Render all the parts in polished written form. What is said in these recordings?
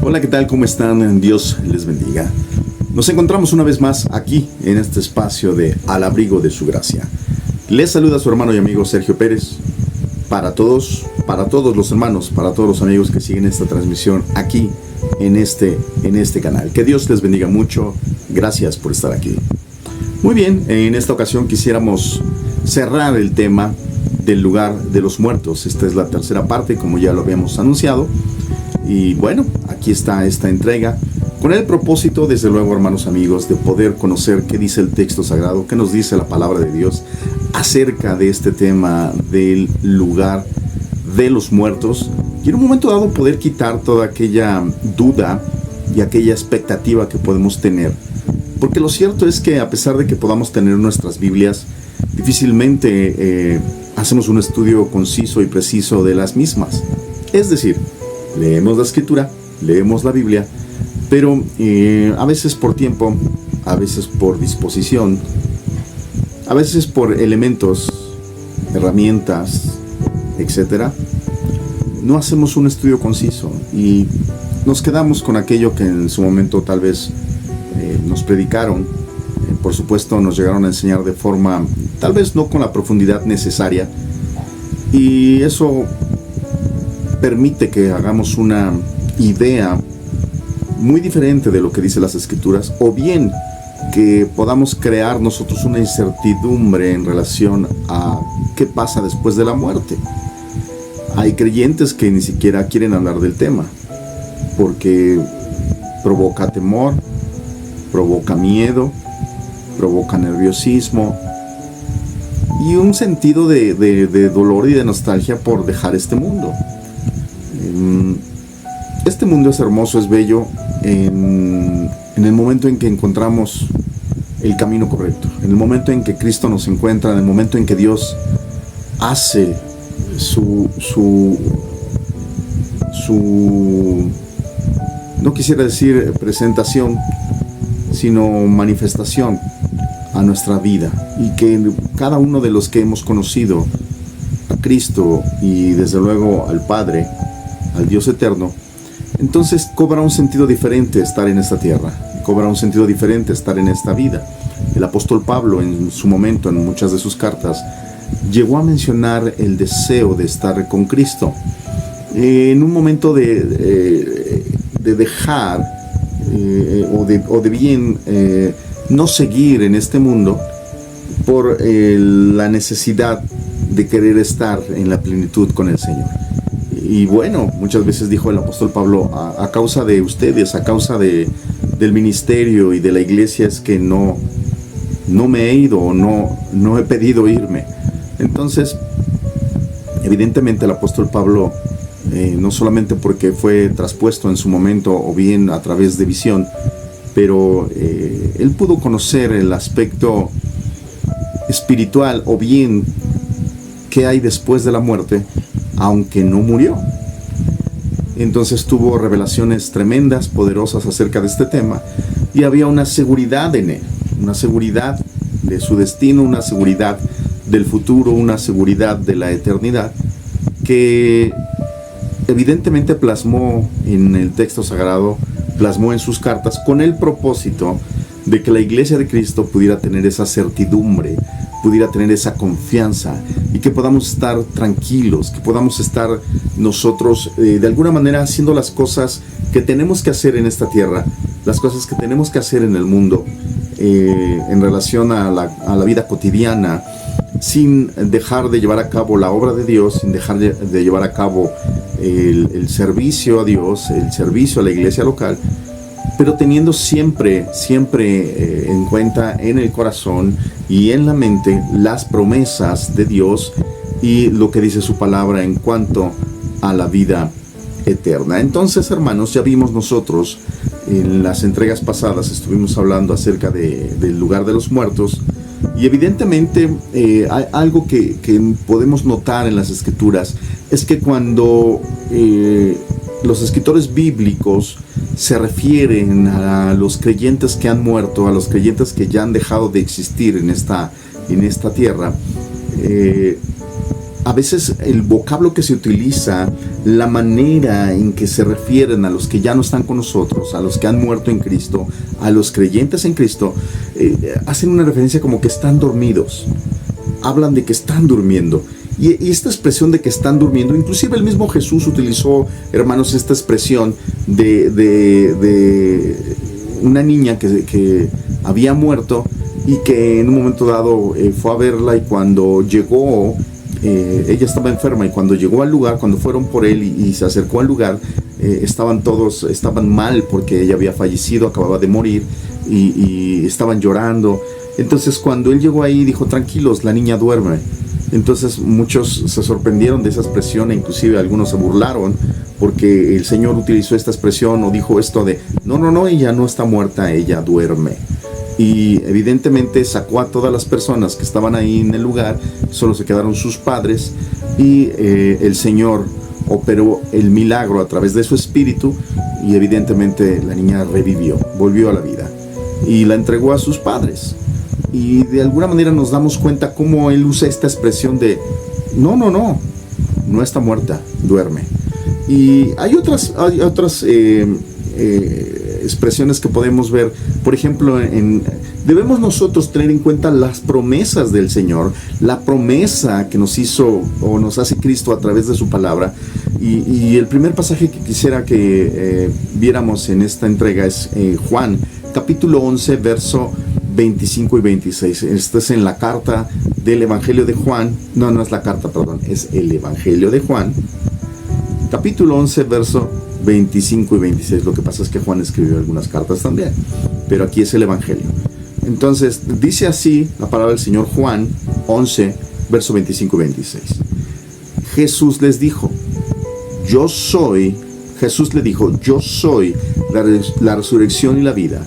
Hola, ¿qué tal? ¿Cómo están? Dios les bendiga. Nos encontramos una vez más aquí en este espacio de Al Abrigo de Su Gracia. Les saluda su hermano y amigo Sergio Pérez. Para todos los hermanos, para todos los amigos que siguen esta transmisión aquí en este canal. Que Dios les bendiga mucho. Gracias por estar aquí. Muy bien, en esta ocasión quisiéramos cerrar el tema del lugar de los muertos. Esta es la tercera parte, como ya lo habíamos anunciado. Y bueno, aquí está esta entrega con el propósito, desde luego, hermanos amigos, de poder conocer qué dice el texto sagrado, qué nos dice la palabra de Dios acerca de este tema del lugar de los muertos, y en un momento dado poder quitar toda aquella duda y aquella expectativa que podemos tener, porque lo cierto es que a pesar de que podamos tener nuestras Biblias, difícilmente hacemos un estudio conciso y preciso de las mismas. Es decir, leemos la Escritura, leemos la Biblia, pero a veces por tiempo, a veces por disposición, a veces por elementos, herramientas, etcétera, no hacemos un estudio conciso y nos quedamos con aquello que en su momento tal vez nos predicaron. Por supuesto, nos llegaron a enseñar de forma, tal vez no con la profundidad necesaria, y eso permite que hagamos una idea muy diferente de lo que dicen las Escrituras, o bien que podamos crear nosotros una incertidumbre en relación a qué pasa después de la muerte. Hay creyentes que ni siquiera quieren hablar del tema, porque provoca temor, provoca miedo, provoca nerviosismo y un sentido de dolor y de nostalgia por dejar este mundo. Este mundo es hermoso, es bello en el momento en que encontramos el camino correcto, en el momento en que Cristo nos encuentra, en el momento en que Dios hace su no quisiera decir presentación, sino manifestación a nuestra vida, y que cada uno de los que hemos conocido a Cristo y desde luego al Padre, al Dios eterno, entonces cobra un sentido diferente estar en esta tierra, cobra un sentido diferente estar en esta vida. El apóstol Pablo, en su momento, en muchas de sus cartas, llegó a mencionar el deseo de estar con Cristo, en un momento de dejar o de bien no seguir en este mundo por la necesidad de querer estar en la plenitud con el Señor. Y bueno, muchas veces dijo el apóstol Pablo, a causa de ustedes, a causa del ministerio y de la iglesia, es que no me he ido, o no he pedido irme. Entonces, evidentemente el apóstol Pablo, no solamente porque fue traspuesto en su momento o bien a través de visión, pero él pudo conocer el aspecto espiritual, o bien qué hay después de la muerte, aunque no murió. Entonces tuvo revelaciones tremendas, poderosas acerca de este tema, y había una seguridad en él, una seguridad de su destino, una seguridad del futuro, una seguridad de la eternidad, que evidentemente plasmó en el texto sagrado, plasmó en sus cartas, con el propósito de que la iglesia de Cristo pudiera tener esa certidumbre, pudiera tener esa confianza, y que podamos estar tranquilos, que podamos estar nosotros de alguna manera haciendo las cosas que tenemos que hacer en esta tierra, las cosas que tenemos que hacer en el mundo, en relación a la vida cotidiana, sin dejar de llevar a cabo la obra de Dios, sin dejar de llevar a cabo el servicio a Dios, el servicio a la iglesia local, pero teniendo siempre en cuenta, en el corazón y en la mente, las promesas de Dios y lo que dice su palabra en cuanto a la vida eterna. Entonces, hermanos, ya vimos nosotros en las entregas pasadas, estuvimos hablando acerca del lugar de los muertos, y evidentemente hay algo que podemos notar en las Escrituras, es que cuando los escritores bíblicos se refieren a los creyentes que han muerto, a los creyentes que ya han dejado de existir en esta tierra, a veces el vocablo que se utiliza, la manera en que se refieren a los que ya no están con nosotros, a los que han muerto en Cristo, a los creyentes en Cristo, hacen una referencia como que están dormidos. Hablan de que están durmiendo. Y esta expresión de que están durmiendo, inclusive el mismo Jesús utilizó, hermanos, esta expresión de una niña que había muerto y que en un momento dado fue a verla, y cuando llegó, ella estaba enferma, y cuando llegó al lugar, cuando fueron por él y se acercó al lugar, estaban mal porque ella había fallecido, acababa de morir, y estaban llorando. Entonces cuando él llegó ahí, dijo: tranquilos, la niña duerme. Entonces muchos se sorprendieron de esa expresión, e inclusive algunos se burlaron porque el Señor utilizó esta expresión o dijo esto de no, ella no está muerta, ella duerme. Y evidentemente sacó a todas las personas que estaban ahí en el lugar, solo se quedaron sus padres, y el Señor operó el milagro a través de su espíritu, y evidentemente la niña revivió, volvió a la vida y la entregó a sus padres. Y de alguna manera nos damos cuenta cómo él usa esta expresión de no está muerta, duerme. Y hay otras expresiones que podemos ver. Por ejemplo, debemos nosotros tener en cuenta las promesas del Señor, la promesa que nos hizo o nos hace Cristo a través de su palabra. Y el primer pasaje que quisiera que viéramos en esta entrega es Juan, capítulo 11, verso 25 y 26. Esto es en la carta del Evangelio de Juan. No es la carta, perdón, es el Evangelio de Juan, capítulo 11, verso 25 y 26. Lo que pasa es que Juan escribió algunas cartas también, pero aquí es el Evangelio. Entonces dice así la palabra del Señor. Juan 11, verso 25 y 26. Jesús le dijo: yo soy la resurrección y la vida.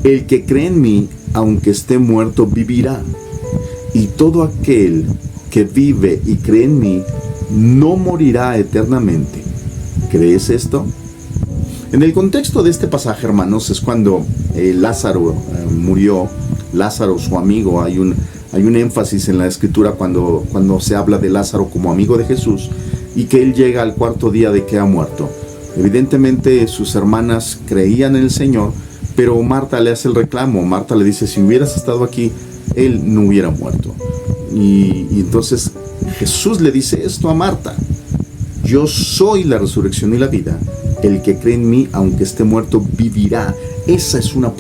El que cree en mí, aunque esté muerto, vivirá. Y todo aquel que vive y cree en mí no morirá eternamente. ¿Crees esto? En el contexto de este pasaje, hermanos, es cuando Lázaro murió. Lázaro, su amigo, hay un énfasis en la escritura cuando se habla de Lázaro como amigo de Jesús, y que él llega al cuarto día de que ha muerto. Evidentemente sus hermanas creían en el Señor, pero Marta le hace el reclamo. Marta le dice: si hubieras estado aquí, él no hubiera muerto. Y entonces Jesús le dice esto a Marta: yo soy la resurrección y la vida. El que cree en mí, aunque esté muerto, vivirá. Esa es una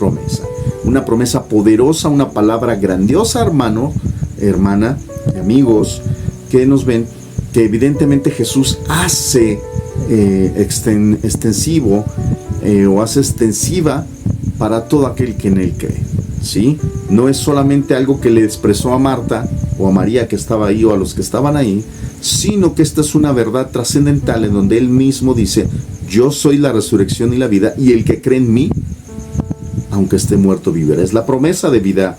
promesa poderosa, una palabra grandiosa, hermano, hermana, amigos que nos ven, que evidentemente Jesús hace extensivo o hace extensiva para todo aquel que en él cree, ¿sí? No es solamente algo que le expresó a Marta o a María que estaba ahí, o a los que estaban ahí, sino que esta es una verdad trascendental en donde él mismo dice: yo soy la resurrección y la vida, y el que cree en mí, aunque esté muerto, vivirá. Es la promesa de vida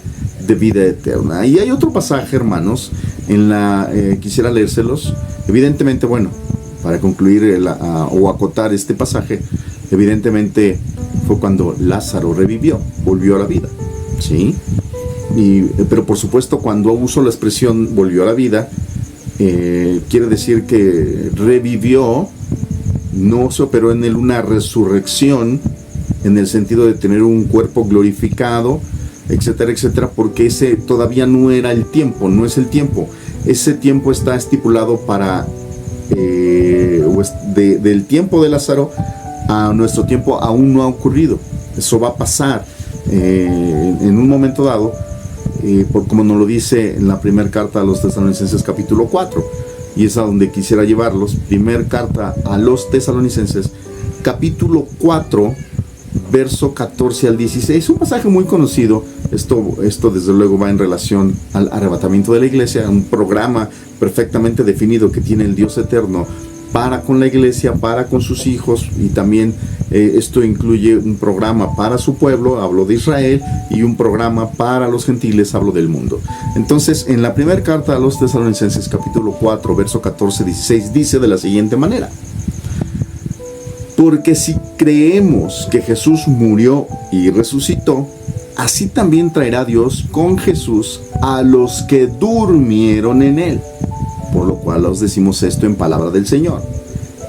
eterna. Y hay otro pasaje, hermanos, quisiera leérselos. Evidentemente, bueno, para concluir o acotar este pasaje, evidentemente fue cuando Lázaro revivió, volvió a la vida, ¿sí? Pero por supuesto, cuando uso la expresión volvió a la vida, quiere decir que revivió, no se operó en él una resurrección en el sentido de tener un cuerpo glorificado, etcétera, etcétera, porque ese todavía no era el tiempo, no es el tiempo. Ese tiempo está estipulado para del tiempo de Lázaro a nuestro tiempo aún no ha ocurrido. Eso va a pasar en un momento dado, como nos lo dice en la primera carta a los Tesalonicenses, capítulo 4, y es a donde quisiera llevarlos. Primer carta a los Tesalonicenses, capítulo 4, verso 14 al 16, un pasaje muy conocido. Esto desde luego va en relación al arrebatamiento de la iglesia, un programa perfectamente definido que tiene el Dios eterno para con la iglesia, para con sus hijos, y también esto incluye un programa para su pueblo, hablo de Israel, y un programa para los gentiles, hablo del mundo. Entonces, en la primera carta a los Tesalonicenses, capítulo 4, verso 14-16, dice de la siguiente manera: porque si creemos que Jesús murió y resucitó, así también traerá Dios con Jesús a los que durmieron en él. por lo cual os decimos esto en palabra del Señor,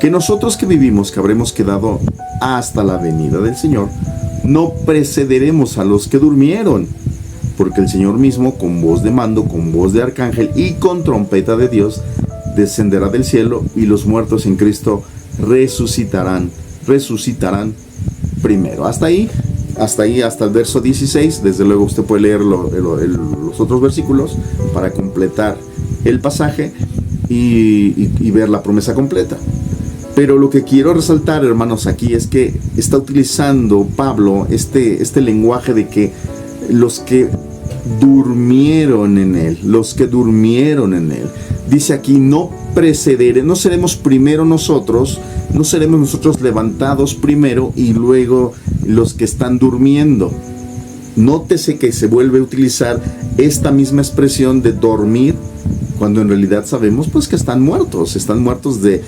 que nosotros que vivimos, que habremos quedado hasta la venida del Señor, no precederemos a los que durmieron, porque el Señor mismo, con voz de mando, con voz de arcángel y con trompeta de Dios, descenderá del cielo, y los muertos en Cristo resucitarán primero. Hasta ahí, hasta el verso 16. Desde luego usted puede leer los otros versículos para completar el pasaje y ver la promesa completa. Pero lo que quiero resaltar, hermanos, aquí es que está utilizando Pablo este lenguaje de que los que durmieron en él, dice aquí, no seremos primero nosotros, no seremos nosotros levantados primero y luego los que están durmiendo. Nótese que se vuelve a utilizar esta misma expresión de dormir, cuando en realidad sabemos pues que están muertos de...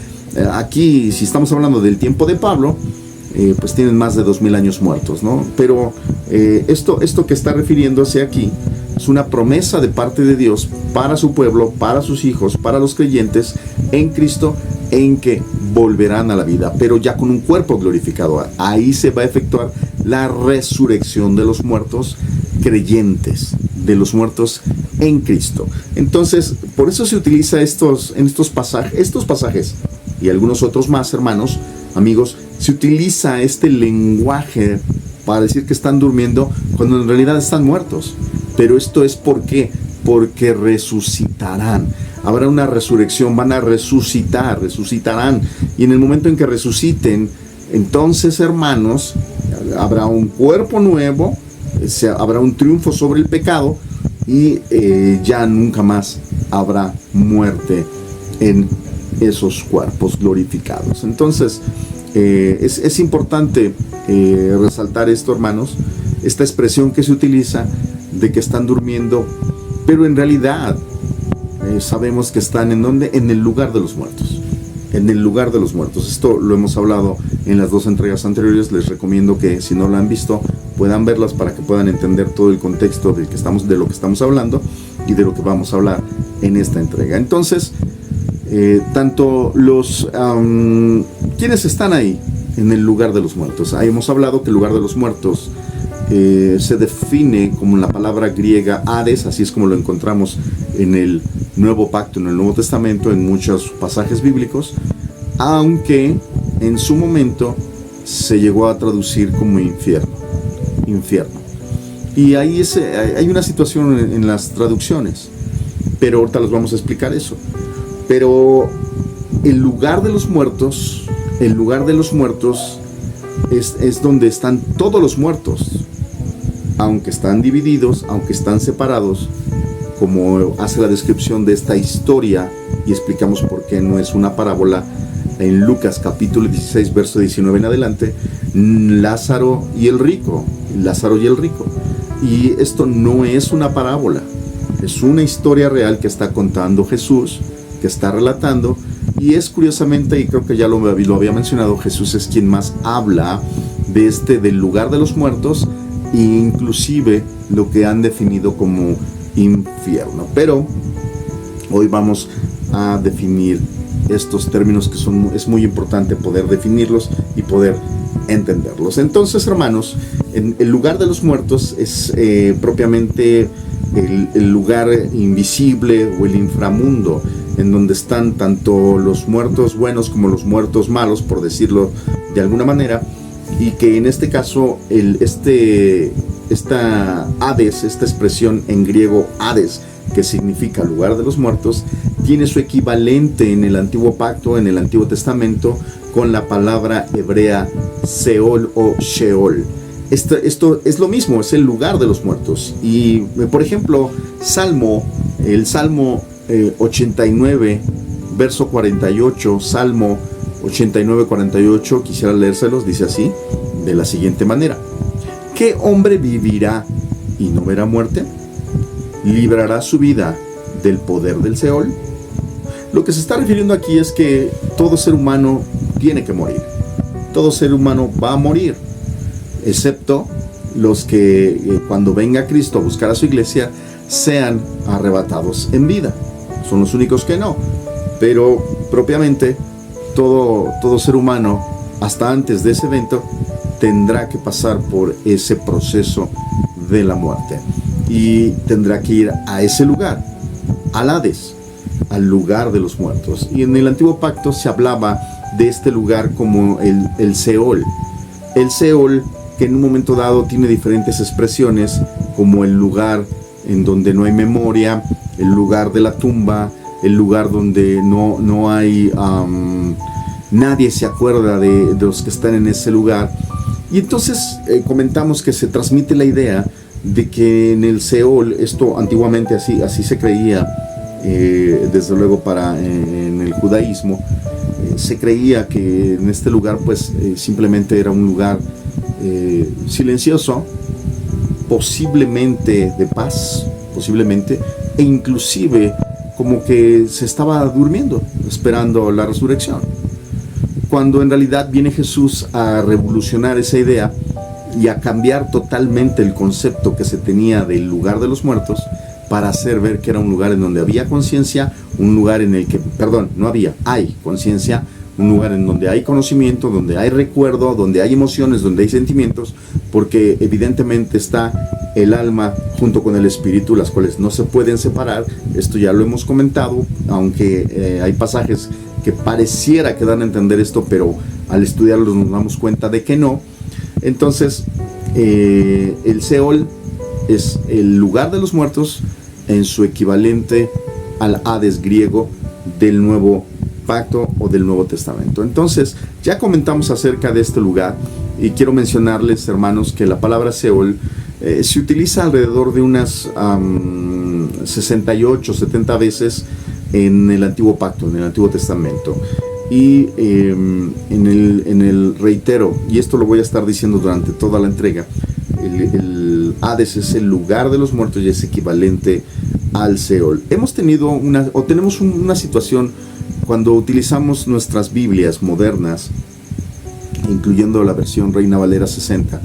Aquí, si estamos hablando del tiempo de Pablo, pues tienen más de 2000 años muertos, ¿no? Pero esto que está refiriéndose aquí es una promesa de parte de Dios para su pueblo, para sus hijos, para los creyentes en Cristo, en que volverán a la vida, pero ya con un cuerpo glorificado. Ahí se va a efectuar la resurrección de los muertos creyentes, de los muertos en Cristo. Entonces, por eso se utiliza estos pasajes y algunos otros más, hermanos, amigos, se utiliza este lenguaje para decir que están durmiendo cuando en realidad están muertos. Pero esto es porque resucitarán. Habrá una resurrección, van a resucitarán. Y en el momento en que resuciten, entonces, hermanos, habrá un cuerpo nuevo, habrá un triunfo sobre el pecado y ya nunca más habrá muerte en esos cuerpos glorificados. Entonces, es importante resaltar esto, hermanos, esta expresión que se utiliza de que están durmiendo, pero en realidad sabemos que están ¿en dónde? En el lugar de los muertos. En el lugar de los muertos. Esto lo hemos hablado en las 2 entregas anteriores. Les recomiendo que, si no lo han visto, puedan verlas para que puedan entender todo el contexto de lo que estamos hablando y de lo que vamos a hablar en esta entrega. Entonces, tanto los quienes están ahí en el lugar de los muertos. Ahí hemos hablado que el lugar de los muertos se define como la palabra griega Hades, así es como lo encontramos en el Nuevo Pacto, en el Nuevo Testamento, en muchos pasajes bíblicos, aunque en su momento se llegó a traducir como infierno. Y ahí hay una situación en las traducciones, pero ahorita les vamos a explicar eso. Pero el lugar de los muertos es donde están todos los muertos, aunque están divididos, aunque están separados, como hace la descripción de esta historia, y explicamos por qué no es una parábola en Lucas capítulo 16, verso 19 en adelante. Lázaro y el rico. Y esto no es una parábola, es una historia real que está contando Jesús, que está relatando, y es curiosamente, y creo que ya lo había mencionado, Jesús es quien más habla del lugar de los muertos, e inclusive lo que han definido como infierno. Pero hoy vamos a definir estos términos que es muy importante poder definirlos y poder entenderlos. Entonces, hermanos, el lugar de los muertos es propiamente el lugar invisible o el inframundo, en donde están tanto los muertos buenos como los muertos malos, por decirlo de alguna manera, y que en este caso esta Hades, esta expresión en griego Hades, que significa lugar de los muertos, tiene su equivalente en el Antiguo Pacto, en el Antiguo Testamento, con la palabra hebrea Seol o Sheol. Esto es lo mismo, es el lugar de los muertos. Y por ejemplo, el Salmo 89, verso 48, Salmo 89, 48, quisiera leérselos, dice así, de la siguiente manera: ¿qué hombre vivirá y no verá muerte? ¿Librará su vida del poder del Seol? Lo que se está refiriendo aquí es que todo ser humano tiene que morir. Todo ser humano va a morir, excepto los que cuando venga Cristo a buscar a su iglesia sean arrebatados en vida. son los únicos que no. Pero propiamente todo ser humano, hasta antes de ese evento, tendrá que pasar por ese proceso de la muerte. Y tendrá que ir a ese lugar, al Hades, al lugar de los muertos. Y en el Antiguo Pacto se hablaba de este lugar como el Seol. El Seol, que en un momento dado tiene diferentes expresiones, como el lugar en donde no hay memoria, el lugar de la tumba, el lugar donde no hay... nadie se acuerda de los que están en ese lugar. Y entonces comentamos que se transmite la idea de que en el Seol, esto antiguamente así se creía, desde luego en el judaísmo, se creía que en este lugar pues simplemente era un lugar silencioso, posiblemente de paz, posiblemente, e inclusive como que se estaba durmiendo, esperando la resurrección. Cuando en realidad viene Jesús a revolucionar esa idea y a cambiar totalmente el concepto que se tenía del lugar de los muertos, para hacer ver que era un lugar en donde había conciencia, un lugar en el que, hay conciencia, un lugar en donde hay conocimiento, donde hay recuerdo, donde hay emociones, donde hay sentimientos, porque evidentemente está el alma junto con el espíritu, las cuales no se pueden separar. Esto ya lo hemos comentado, aunque hay pasajes que pareciera que dan a entender esto, pero al estudiarlos nos damos cuenta de que no. Entonces, el Seol es el lugar de los muertos en su equivalente al Hades griego del Nuevo Pacto o del Nuevo Testamento. Entonces, ya comentamos acerca de este lugar y quiero mencionarles, hermanos, que la palabra Seol se utiliza alrededor de unas 68, 70 veces en el Antiguo Pacto, en el Antiguo Testamento. Y en el reitero, y esto lo voy a estar diciendo durante toda la entrega, el Hades es el lugar de los muertos y es equivalente al Seol. Tenemos una situación cuando utilizamos nuestras Biblias modernas, incluyendo la versión Reina Valera 60,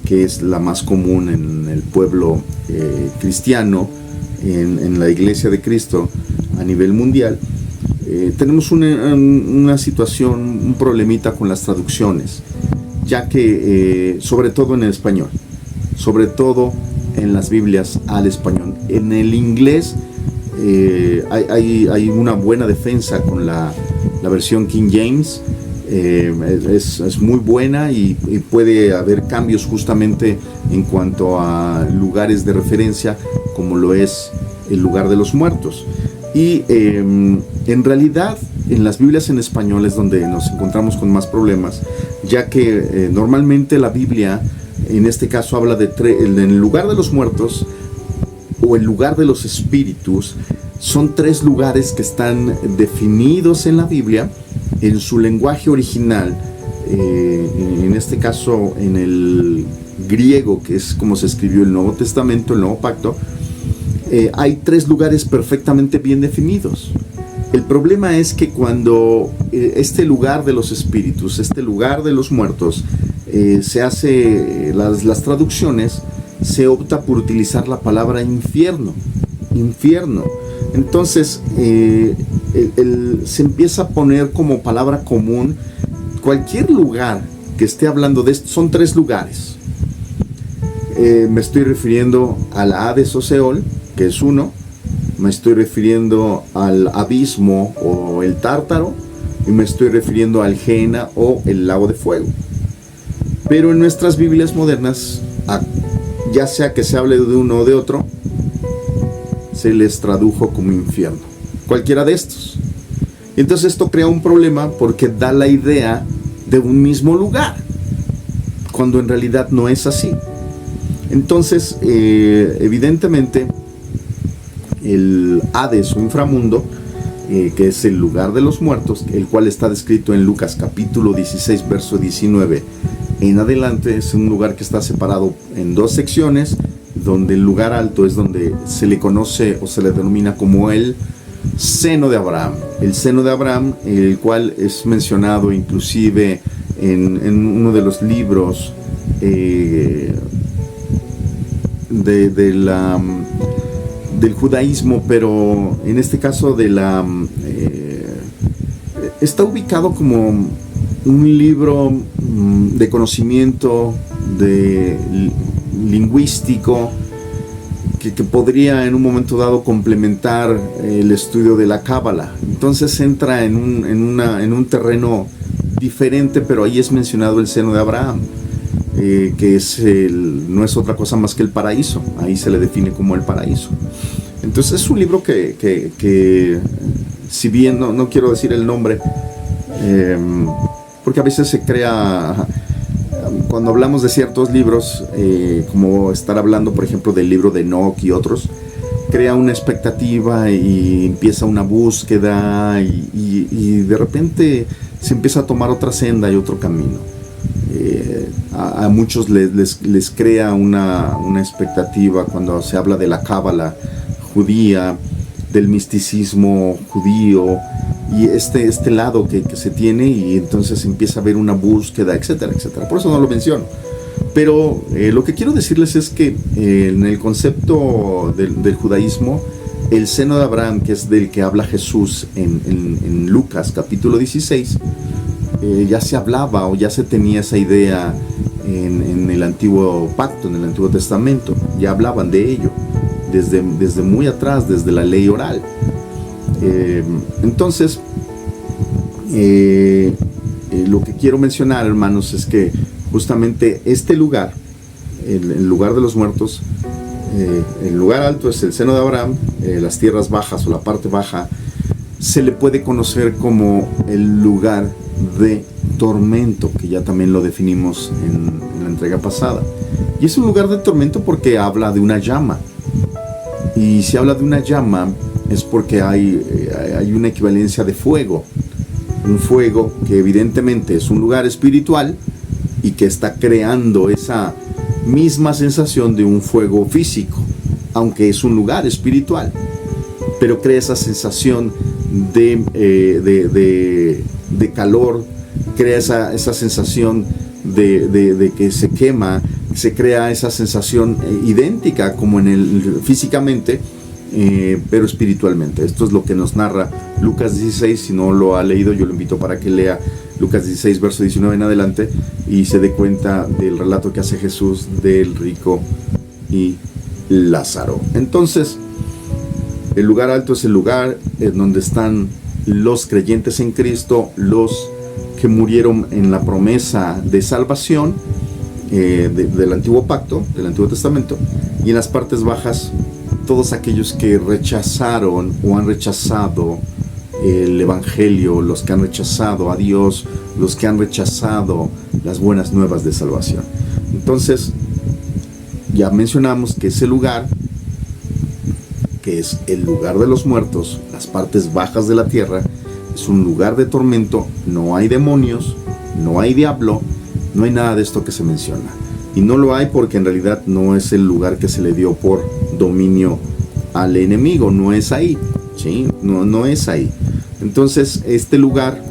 que es la más común en el pueblo cristiano, en la Iglesia de Cristo a nivel mundial. Tenemos una situación, un problemita con las traducciones, ya que sobre todo en el español, sobre todo en las Biblias al español. En el inglés hay una buena defensa con la versión King James. Es muy buena y puede haber cambios justamente en cuanto a lugares de referencia, como lo es el lugar de los muertos. Y en realidad en las Biblias en español es donde nos encontramos con más problemas, ya que normalmente la Biblia en este caso habla en el lugar de los muertos o el lugar de los espíritus. Son tres lugares que están definidos en la Biblia en su lenguaje original, en este caso en el griego, que es como se escribió el Nuevo Testamento, el Nuevo Pacto. Hay tres lugares perfectamente bien definidos. El problema es que cuando este lugar de los espíritus, este lugar de los muertos, se hace las traducciones, se opta por utilizar la palabra infierno. Entonces se empieza a poner como palabra común cualquier lugar que esté hablando de esto. Son tres lugares. Me estoy refiriendo al Hades o Seol, que es uno. Me estoy refiriendo al abismo o el Tártaro, y me estoy refiriendo al Gehenna o el lago de fuego. Pero en nuestras Biblias modernas, ya sea que se hable de uno o de otro, se les tradujo como infierno, cualquiera de estos. Entonces esto crea un problema porque da la idea de un mismo lugar, cuando en realidad no es así. Entonces evidentemente el Hades o inframundo, que es el lugar de los muertos, el cual está descrito en Lucas capítulo 16 verso 19 en adelante, es un lugar que está separado en dos secciones, donde el lugar alto es donde se le conoce o se le denomina como el seno de Abraham. El seno de Abraham, el cual es mencionado inclusive en uno de los libros del judaísmo, pero en este caso está ubicado como un libro de conocimiento lingüístico que podría en un momento dado complementar el estudio de la Cábala. Entonces entra en un terreno diferente, pero ahí es mencionado el seno de Abraham, que no es otra cosa más que el paraíso. Ahí se le define como el paraíso. Entonces es un libro que si bien no quiero decir el nombre, porque a veces se crea, cuando hablamos de ciertos libros, como estar hablando por ejemplo del libro de Enoch y otros, crea una expectativa y empieza una búsqueda y de repente se empieza a tomar otra senda y otro camino. A muchos les crea una expectativa cuando se habla de la Cábala judía, del misticismo judío y este lado que se tiene, y entonces empieza a haber una búsqueda, etcétera, etcétera. Por eso no lo menciono. Pero lo que quiero decirles es que en el concepto del judaísmo, el seno de Abraham, que es del que habla Jesús en Lucas capítulo 16, ya se hablaba o ya se tenía esa idea en el antiguo pacto, en el Antiguo Testamento. Ya hablaban de ello desde muy atrás, desde la ley oral. Entonces, lo que quiero mencionar, hermanos, es que justamente este lugar, el lugar de los muertos, el lugar alto es el seno de Abraham, las tierras bajas o la parte baja, se le puede conocer como el lugar de tormento, que ya también lo definimos en la entrega pasada. Y es un lugar de tormento porque habla de una llama. Y si habla de una llama es porque hay una equivalencia de fuego. Un fuego que evidentemente es un lugar espiritual y que está creando esa misma sensación de un fuego físico, aunque es un lugar espiritual, pero crea esa sensación de calor, crea esa sensación de que se quema, se crea esa sensación idéntica como físicamente, pero espiritualmente. Esto es lo que nos narra Lucas 16. Si no lo ha leído, yo lo invito para que lea Lucas 16, verso 19 en adelante, y se dé cuenta del relato que hace Jesús del rico y Lázaro. Entonces, el lugar alto es el lugar en donde están los creyentes en Cristo, los que murieron en la promesa de salvación del antiguo pacto, del Antiguo Testamento, y en las partes bajas todos aquellos que rechazaron o han rechazado el Evangelio, los que han rechazado a Dios, los que han rechazado las buenas nuevas de salvación. Entonces, ya mencionamos que ese lugar, que es el lugar de los muertos, las partes bajas de la tierra, es un lugar de tormento. No hay demonios, no hay diablo, no hay nada de esto que se menciona. Y no lo hay porque en realidad no es el lugar que se le dio por dominio al enemigo, no es ahí, ¿sí? No es ahí. Entonces, este lugar,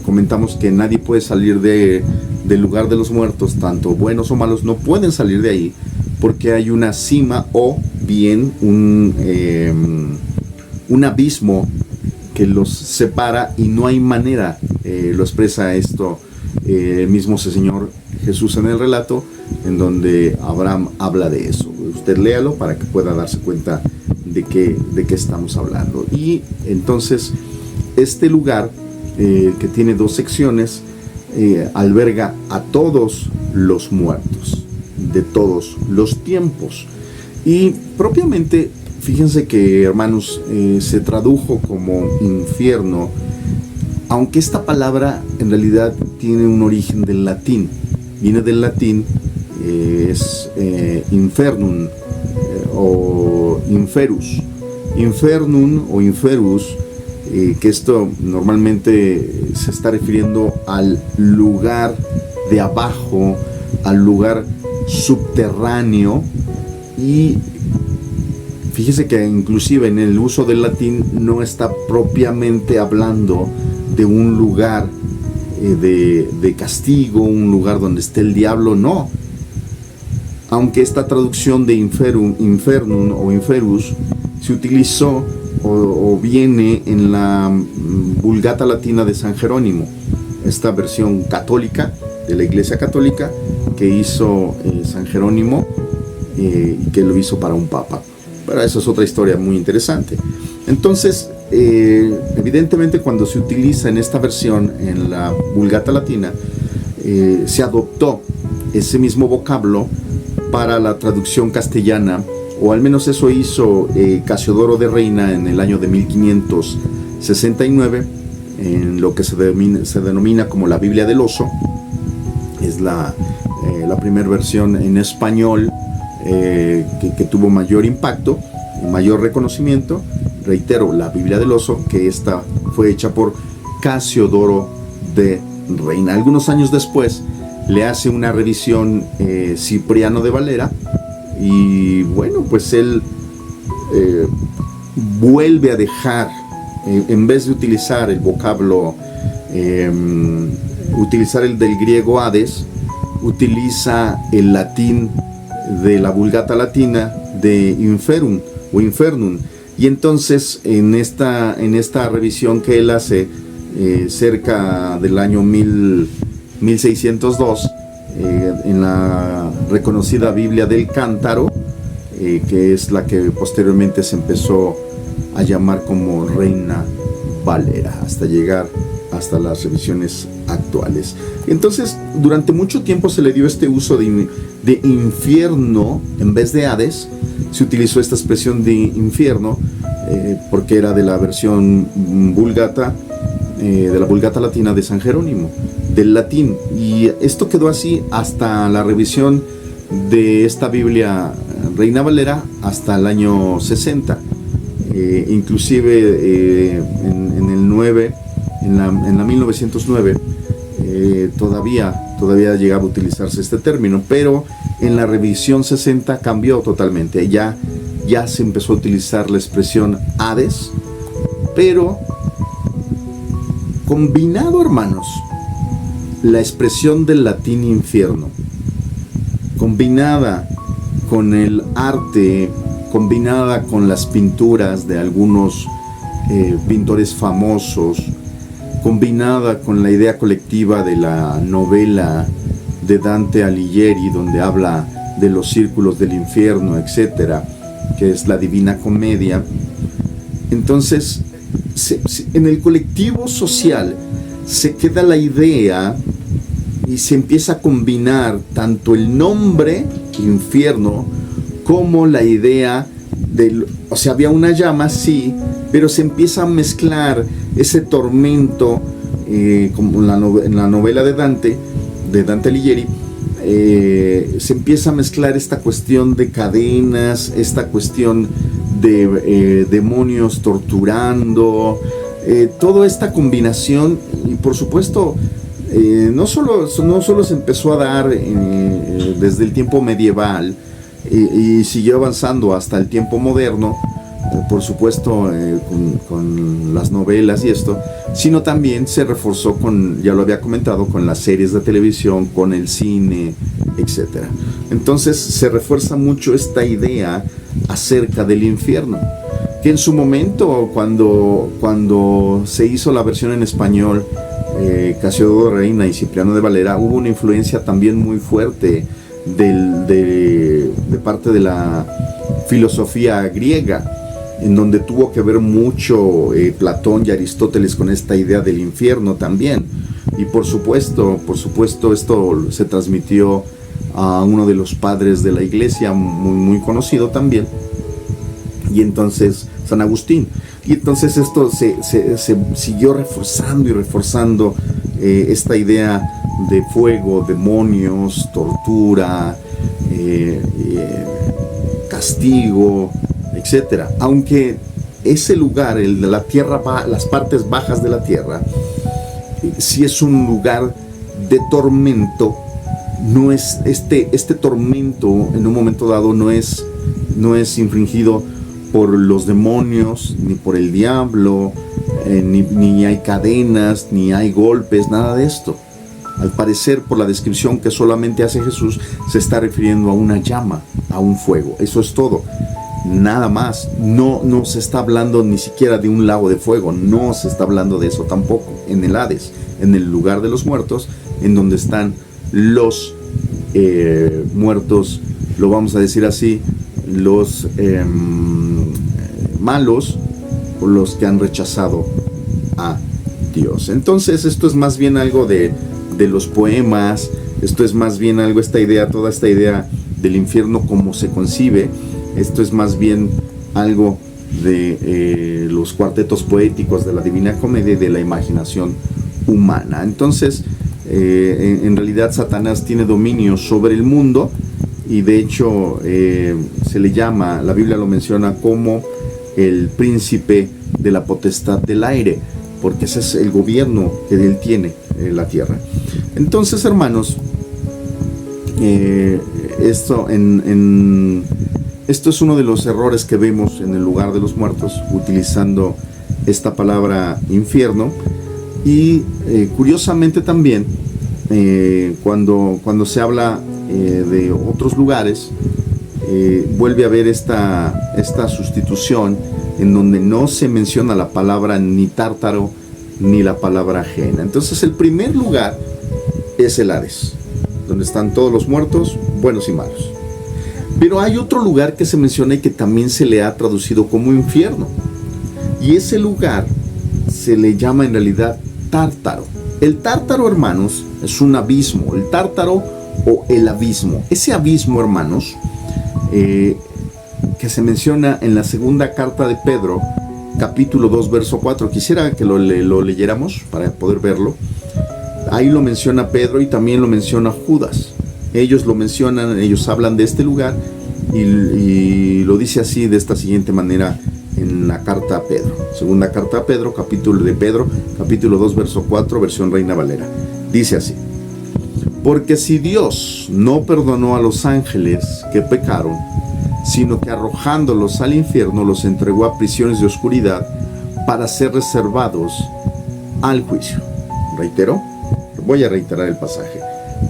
comentamos que nadie puede salir del lugar de los muertos, tanto buenos o malos, no pueden salir de ahí, porque hay una cima o bien un abismo que los separa y no hay manera, lo expresa esto el mismo Señor Jesús en el relato, en donde Abraham habla de eso. Usted léalo para que pueda darse cuenta de qué estamos hablando. Y entonces este lugar, que tiene dos secciones, alberga a todos los muertos de todos los tiempos. Y propiamente, fíjense que, hermanos, se tradujo como infierno, aunque esta palabra en realidad tiene un origen del latín. Viene del latín, es infernum o inferus. Infernum o inferus, que esto normalmente se está refiriendo al lugar de abajo, al lugar subterráneo. Y fíjese que inclusive en el uso del latín no está propiamente hablando de un lugar de castigo, un lugar donde esté el diablo, no. Aunque esta traducción de infernum o inferus se utilizó o viene en la Vulgata Latina de San Jerónimo, esta versión católica de la Iglesia Católica que hizo San Jerónimo y que lo hizo para un papa. Pero eso es otra historia muy interesante. Entonces, evidentemente cuando se utiliza en esta versión, en la Vulgata Latina, se adoptó ese mismo vocablo para la traducción castellana, o al menos eso hizo Casiodoro de Reina en el año de 1569, en lo que se denomina como la Biblia del Oso. Es la primera versión en español que tuvo mayor impacto, mayor reconocimiento. Reitero, la Biblia del Oso, que esta fue hecha por Casiodoro de Reina. Algunos años después le hace una revisión Cipriano de Valera, y bueno, pues él vuelve a dejar, en vez de utilizar el vocablo, utilizar el del griego Hades, utiliza el latín de la Vulgata Latina de Inferum o Infernum. Y entonces en esta revisión que él hace cerca del año 1602, en la reconocida Biblia del Cántaro, que es la que posteriormente se empezó a llamar como Reina Valera, hasta llegar hasta las revisiones actuales. Entonces, durante mucho tiempo se le dio este uso de infierno en vez de Hades. Se utilizó esta expresión de infierno porque era de la versión vulgata, de la Vulgata Latina de San Jerónimo, del latín. Y esto quedó así hasta la revisión de esta Biblia Reina Valera hasta el año 60. Inclusive en el 9, en la 1909, todavía llegaba a utilizarse este término, pero en la revisión 60 cambió totalmente. Ya se empezó a utilizar la expresión Hades, pero combinado, hermanos, la expresión del latín infierno, combinada con el arte, combinada con las pinturas de algunos pintores famosos, combinada con la idea colectiva de la novela de Dante Alighieri, donde habla de los círculos del infierno, etcétera, que es la Divina Comedia. Entonces, en el colectivo social se queda la idea y se empieza a combinar tanto el nombre infierno como la idea del, o sea, había una llama, sí, pero se empieza a mezclar ese tormento, como en la novela de Dante Alighieri, se empieza a mezclar esta cuestión de cadenas, esta cuestión de demonios torturando, toda esta combinación. Y por supuesto, no solo se empezó a dar desde el tiempo medieval, y siguió avanzando hasta el tiempo moderno, por supuesto, con las novelas y esto, sino también se reforzó con, ya lo había comentado, con las series de televisión, con el cine, etc. Entonces se refuerza mucho esta idea acerca del infierno, que en su momento, cuando se hizo la versión en español, Casiodoro de Reina y Cipriano de Valera, hubo una influencia también muy fuerte de parte de la filosofía griega, en donde tuvo que ver mucho Platón y Aristóteles con esta idea del infierno también. Y por supuesto esto se transmitió a uno de los padres de la iglesia, muy conocido también, y entonces San Agustín. Y entonces esto se siguió reforzando esta idea de fuego, demonios, tortura, castigo, etcétera. Aunque ese lugar, el de la tierra, las partes bajas de la tierra, sí es un lugar de tormento. No es este tormento en un momento dado no es infringido por los demonios ni por el diablo, ni hay cadenas, ni hay golpes, nada de esto. Al parecer, por la descripción que solamente hace Jesús, se está refiriendo a una llama, a un fuego. Eso es todo. nada más. No se está hablando ni siquiera de un lago de fuego, no se está hablando de eso tampoco. En el Hades, en el lugar de los muertos, en donde están los muertos, lo vamos a decir así, los malos, o los que han rechazado a Dios. Entonces esto es más bien algo de los poemas, esto es más bien algo, toda esta idea del infierno como se concibe, esto es más bien algo de los cuartetos poéticos de la Divina Comedia y de la imaginación humana. Entonces en realidad Satanás tiene dominio sobre el mundo, y de hecho se le llama, la Biblia lo menciona como el príncipe de la potestad del aire, porque ese es el gobierno que él tiene en la tierra. Entonces, hermanos, esto es uno de los errores que vemos en el lugar de los muertos, utilizando esta palabra infierno. Y curiosamente también, cuando se habla de otros lugares, vuelve a haber esta sustitución en donde no se menciona la palabra ni tártaro ni la palabra ajena. Entonces el primer lugar es el Hades, donde están todos los muertos, buenos y malos. Pero hay otro lugar que se menciona y que también se le ha traducido como infierno, y ese lugar se le llama en realidad Tártaro. El Tártaro, hermanos, es un abismo. El Tártaro o el abismo, ese abismo, hermanos, que se menciona en la segunda carta de Pedro, capítulo 2, verso 4. Quisiera que lo leyéramos para poder verlo. Ahí lo menciona Pedro y también lo menciona Judas. Ellos lo mencionan, ellos hablan de este lugar y lo dice así, de esta siguiente manera, en la carta a Pedro. Segunda carta a Pedro, capítulo 2, verso 4, versión Reina Valera. Dice así: porque si Dios no perdonó a los ángeles que pecaron, sino que arrojándolos al infierno los entregó a prisiones de oscuridad para ser reservados al juicio. Reitero, voy a reiterar el pasaje.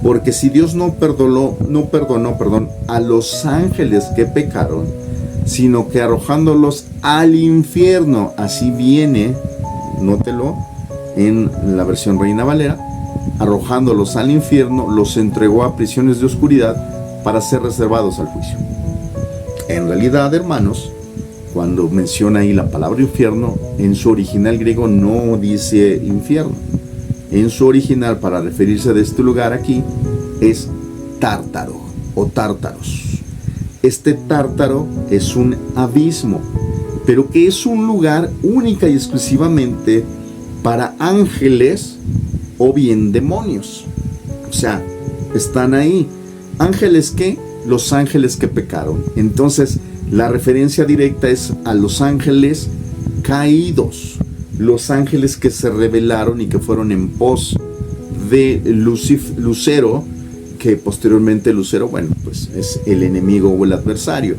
Porque si Dios no perdonó a los ángeles que pecaron, sino que arrojándolos al infierno, así viene, nótelo, en la versión Reina Valera, arrojándolos al infierno, los entregó a prisiones de oscuridad para ser reservados al juicio. En realidad, hermanos, cuando menciona ahí la palabra infierno, en su original griego no dice infierno. En su original, para referirse de este lugar aquí, es tártaro o tártaros. Este tártaro es un abismo, pero que es un lugar única y exclusivamente para ángeles o bien demonios. O sea, están ahí. ¿Ángeles qué? Los ángeles que pecaron. Entonces, la referencia directa es a los ángeles caídos, los ángeles que se rebelaron y que fueron en pos de Lucero, que posteriormente Lucero, bueno, pues es el enemigo o el adversario,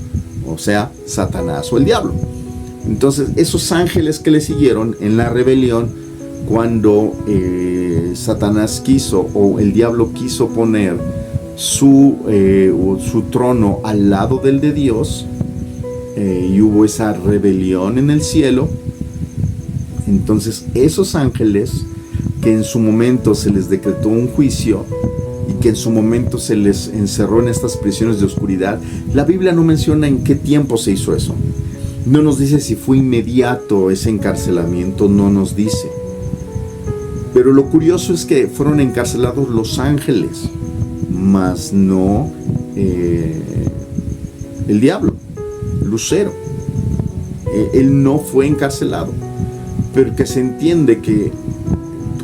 o sea, Satanás o el diablo. Entonces, esos ángeles que le siguieron en la rebelión, cuando Satanás quiso, o el diablo quiso poner su trono al lado del de Dios, y hubo esa rebelión en el cielo. Entonces esos ángeles, que en su momento se les decretó un juicio y que en su momento se les encerró en estas prisiones de oscuridad, la Biblia no menciona en qué tiempo se hizo eso. No nos dice si fue inmediato ese encarcelamiento, no nos dice. Pero lo curioso es que fueron encarcelados los ángeles, mas no el diablo, Lucero. Él no fue encarcelado, pero que se entiende que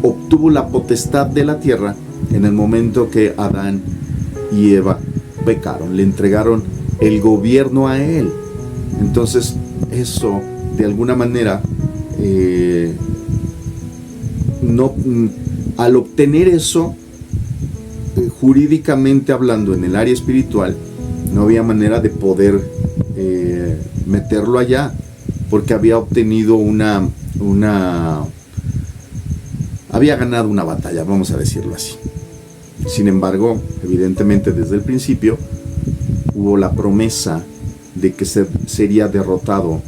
obtuvo la potestad de la tierra en el momento que Adán y Eva pecaron, le entregaron el gobierno a él. Entonces eso, de alguna manera, al obtener eso, jurídicamente hablando, en el área espiritual, no había manera de poder meterlo allá, porque había obtenido había ganado una batalla, vamos a decirlo así. Sin embargo, evidentemente desde el principio hubo la promesa de que sería derrotado.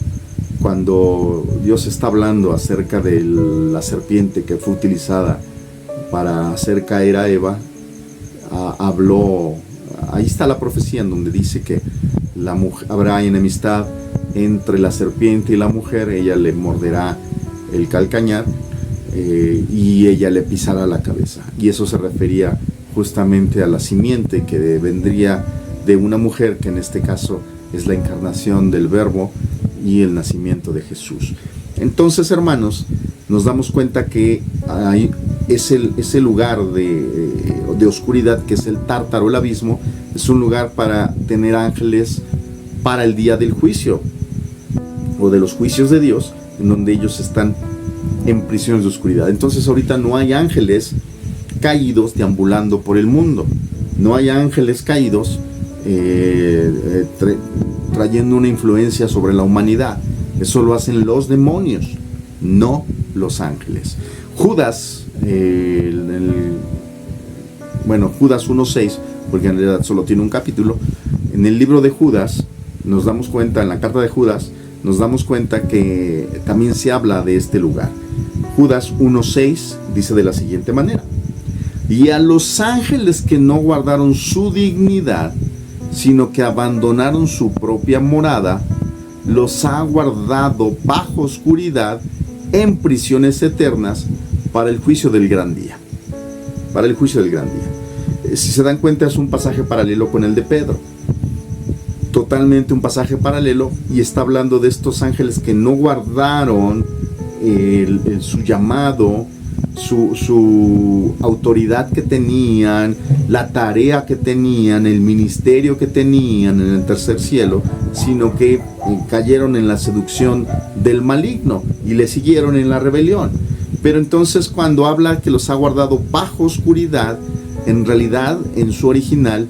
Cuando Dios está hablando acerca de la serpiente que fue utilizada para hacer caer a Eva, habló, ahí está la profecía en donde dice que habrá enemistad entre la serpiente y la mujer, ella le morderá el calcañar y ella le pisará la cabeza. Y eso se refería justamente a la simiente que vendría de una mujer, que en este caso es la encarnación del Verbo y el nacimiento de Jesús. Entonces, hermanos, nos damos cuenta que hay ese lugar de oscuridad, que es el Tártaro, el abismo, es un lugar para tener ángeles para el día del juicio o de los juicios de Dios, en donde ellos están en prisiones de oscuridad. Entonces ahorita no hay ángeles caídos deambulando por el mundo, no hay ángeles caídos trayendo una influencia sobre la humanidad. Eso lo hacen los demonios, no los ángeles. Judas, Judas 1:6, porque en realidad solo tiene un capítulo. En el libro de Judas nos damos cuenta, en la carta de Judas, nos damos cuenta que también se habla de este lugar. Judas 1:6 dice de la siguiente manera: y a los ángeles que no guardaron su dignidad, sino que abandonaron su propia morada, los ha guardado bajo oscuridad en prisiones eternas para el juicio del gran día. Para el juicio del gran día. Si se dan cuenta, es un pasaje paralelo con el de Pedro. Totalmente un pasaje paralelo, y está hablando de estos ángeles que no guardaron su llamado, su autoridad que tenían, la tarea que tenían, el ministerio que tenían en el tercer cielo, sino que cayeron en la seducción del maligno y le siguieron en la rebelión. Pero entonces, cuando habla que los ha guardado bajo oscuridad, en realidad en su original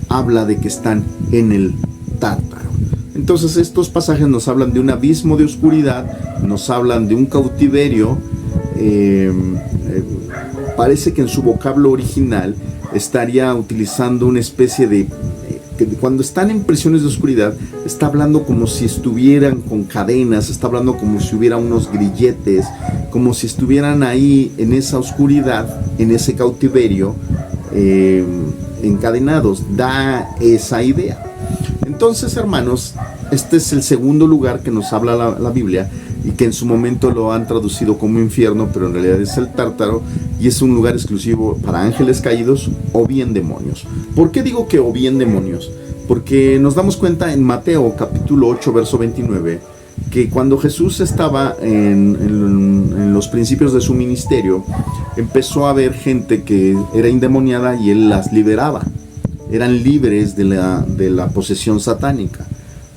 habla de que están en el Tártaro. Entonces estos pasajes nos hablan de un abismo de oscuridad, nos hablan de un cautiverio. Parece que en su vocablo original estaría utilizando una especie de que cuando están en prisiones de oscuridad, está hablando como si estuvieran con cadenas, está hablando como si hubiera unos grilletes, como si estuvieran ahí en esa oscuridad, en ese cautiverio, encadenados. Da esa idea. Entonces, hermanos, este es el segundo lugar que nos habla la Biblia, y que en su momento lo han traducido como infierno, pero en realidad es el Tártaro, y es un lugar exclusivo para ángeles caídos o bien demonios. ¿Por qué digo que o bien demonios? Porque nos damos cuenta en Mateo capítulo 8, verso 29, que cuando Jesús estaba en los principios de su ministerio, empezó a haber gente que era endemoniada y él las liberaba. Eran libres de la posesión satánica,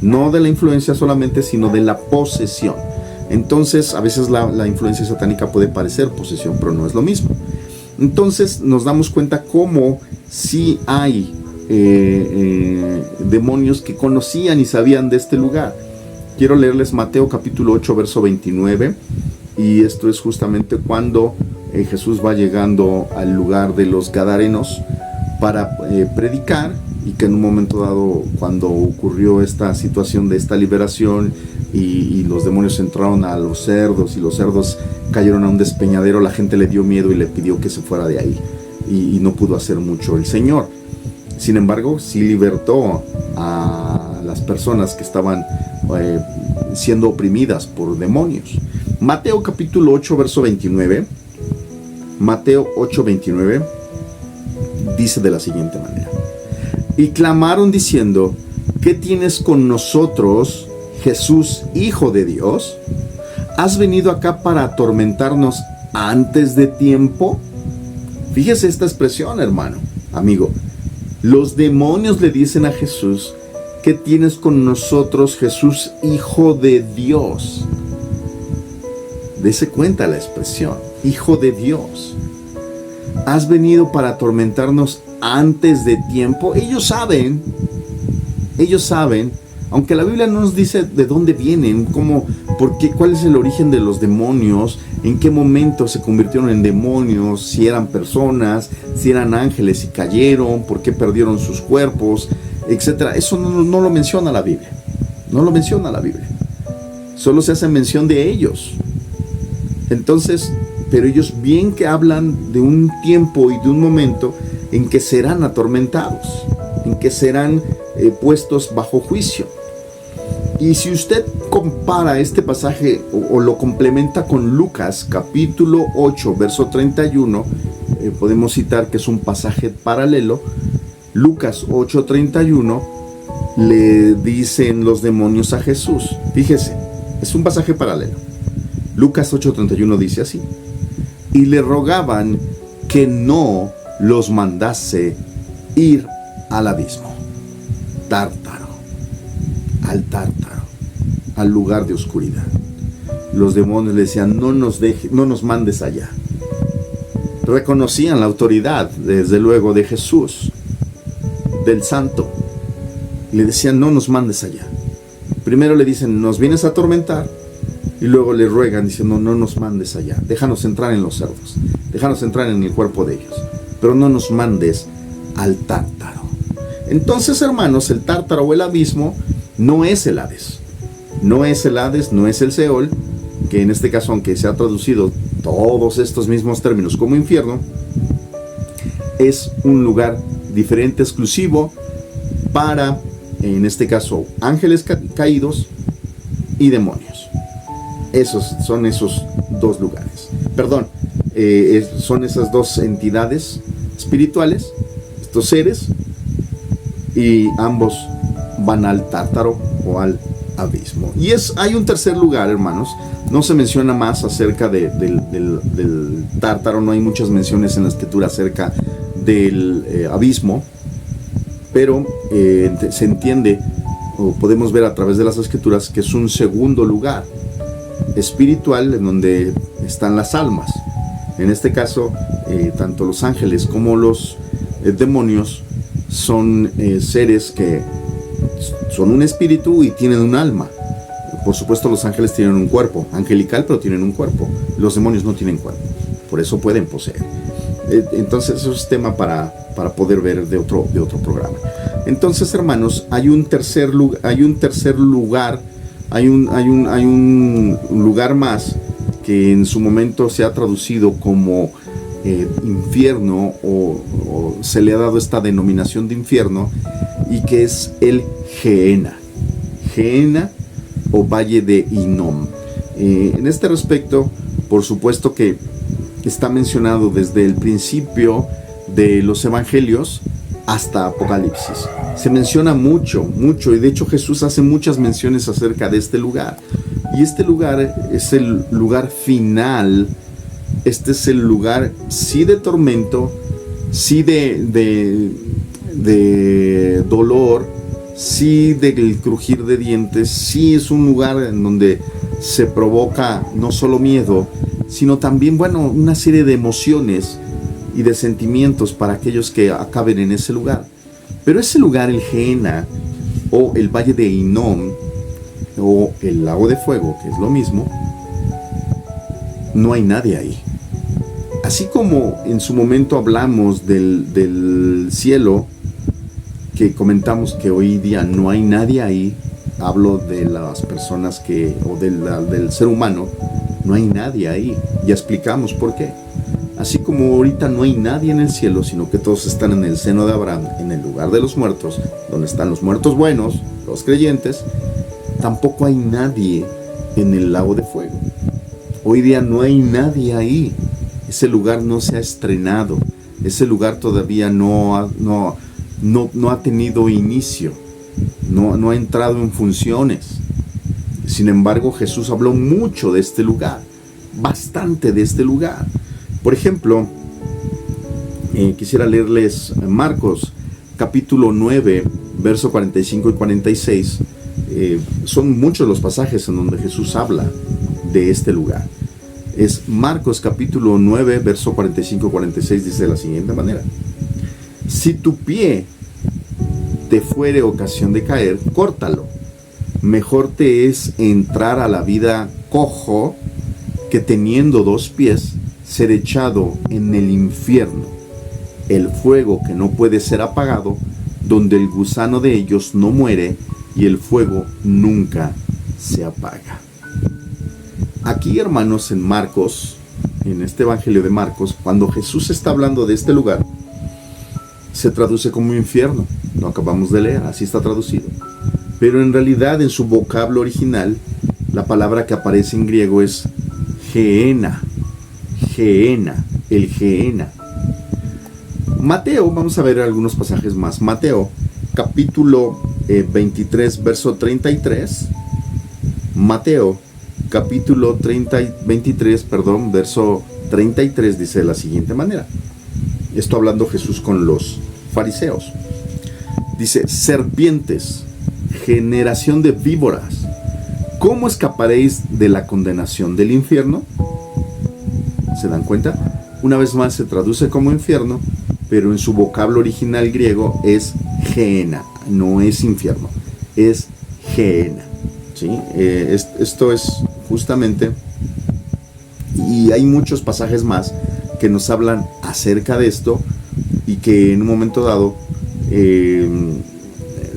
no de la influencia solamente, sino de la posesión. Entonces, a veces la influencia satánica puede parecer posesión, pero no es lo mismo. Entonces, nos damos cuenta cómo sí hay demonios que conocían y sabían de este lugar. Quiero leerles Mateo capítulo 8, verso 29, y esto es justamente cuando Jesús va llegando al lugar de los Gadarenos para predicar, y que en un momento dado, cuando ocurrió esta situación de esta liberación y los demonios entraron a los cerdos y los cerdos cayeron a un despeñadero, la gente le dio miedo y le pidió que se fuera de ahí, y no pudo hacer mucho el Señor. Sin embargo, sí libertó a las personas que estaban siendo oprimidas por demonios. Mateo capítulo 8, verso 29. Mateo 8, 29 dice de la siguiente manera: y clamaron diciendo: ¿qué tienes con nosotros, Jesús, Hijo de Dios? ¿Has venido acá para atormentarnos antes de tiempo? Fíjese esta expresión, hermano, amigo. Los demonios le dicen a Jesús: ¿qué tienes con nosotros, Jesús, Hijo de Dios? Dese cuenta la expresión, Hijo de Dios. ¿Has venido para atormentarnos antes de tiempo? Ellos saben, aunque la Biblia no nos dice de dónde vienen, cómo, por qué, cuál es el origen de los demonios, en qué momento se convirtieron en demonios, si eran personas, si eran ángeles y cayeron, por qué perdieron sus cuerpos, etc. Eso no lo menciona la Biblia. No lo menciona la Biblia. Solo se hace mención de ellos. Entonces, pero ellos bien que hablan de un tiempo y de un momento en que serán atormentados, en que serán puestos bajo juicio. Y si usted compara este pasaje o lo complementa con Lucas capítulo 8, verso 31, podemos citar que es un pasaje paralelo. Lucas 8:31 le dicen los demonios a Jesús. Fíjese, es un pasaje paralelo. Lucas 8:31 dice así: y le rogaban que no los mandase ir al abismo, tártaro, al lugar de oscuridad. Los demonios le decían: no nos mandes allá. Reconocían la autoridad, desde luego, de Jesús, del Santo. Le decían: no nos mandes allá. Primero le dicen: nos vienes a atormentar, y luego le ruegan diciendo: no nos mandes allá, déjanos entrar en los cerdos, déjanos entrar en el cuerpo de ellos, pero no nos mandes al tártaro. Entonces, hermanos, el tártaro o el abismo no es el Hades, no es el Hades, no es el Seol, que en este caso, aunque se ha traducido todos estos mismos términos como infierno, es un lugar diferente, exclusivo para, en este caso, ángeles caídos y demonios. Son esos dos lugares. Perdón, son esas dos entidades espirituales, estos seres, y ambos van al tártaro o al abismo. Y hay un tercer lugar, hermanos. No se menciona más acerca del tártaro, no hay muchas menciones en la escritura acerca del abismo, pero se entiende, o podemos ver a través de las escrituras, que es un segundo lugar espiritual en donde están las almas. En este caso, tanto los ángeles como los demonios son seres que son un espíritu y tienen un alma. Por supuesto, los ángeles tienen un cuerpo angelical, pero tienen un cuerpo. Los demonios no tienen cuerpo, por eso pueden poseer. Entonces, eso es tema para poder ver de otro programa. Entonces, hermanos, hay un lugar más que en su momento se ha traducido como infierno, o se le ha dado esta denominación de infierno, y que es el Gehenna o Valle de Hinnom. En este respecto, por supuesto que está mencionado desde el principio de los evangelios hasta Apocalipsis. Se menciona mucho, y de hecho Jesús hace muchas menciones acerca de este lugar. Y este lugar es el lugar final. Este es el lugar, sí, de tormento, sí de dolor, sí del crujir de dientes, sí es un lugar en donde se provoca no solo miedo, sino también, una serie de emociones y de sentimientos para aquellos que acaben en ese lugar. Pero ese lugar, el Gehenna, o el Valle de Hinnom, o el Lago de Fuego, que es lo mismo, no hay nadie ahí. Así como en su momento hablamos del cielo, que comentamos que hoy día no hay nadie ahí, hablo de las personas del ser humano, no hay nadie ahí. Ya explicamos por qué. Así como ahorita no hay nadie en el cielo, sino que todos están en el seno de Abraham, en el lugar de los muertos, donde están los muertos buenos, los creyentes, tampoco hay nadie en el lago de fuego. Hoy día no hay nadie ahí. Ese lugar no se ha estrenado. Ese lugar todavía no ha tenido inicio. No ha entrado en funciones. Sin embargo, Jesús habló mucho de este lugar. Bastante de este lugar. Por ejemplo, quisiera leerles Marcos capítulo 9, verso 45 y 46. Son muchos los pasajes en donde Jesús habla de este lugar. Es Marcos capítulo 9, verso 45 y 46, dice de la siguiente manera: si tu pie te fuere ocasión de caer, córtalo. Mejor te es entrar a la vida cojo que teniendo 2 pies ser echado en el infierno, el fuego que no puede ser apagado, donde el gusano de ellos no muere y el fuego nunca se apaga. Aquí, hermanos, en Marcos, en este Evangelio de Marcos, cuando Jesús está hablando de este lugar, se traduce como infierno. Lo acabamos de leer, así está traducido. Pero en realidad, en su vocablo original, la palabra que aparece en griego es Gehenna. Gehenna, el Gehenna. Mateo, vamos a ver algunos pasajes más. Mateo, capítulo 23, verso 33. Mateo, capítulo 23, verso 33, dice de la siguiente manera. Esto hablando Jesús con los fariseos. Dice: serpientes, generación de víboras, ¿cómo escaparéis de la condenación del infierno? ¿Se dan cuenta? Una vez más se traduce como infierno, pero en su vocablo original griego es Gehenna, no es infierno, es Gehenna. ¿Sí? Esto es justamente, y hay muchos pasajes más que nos hablan acerca de esto y que en un momento dado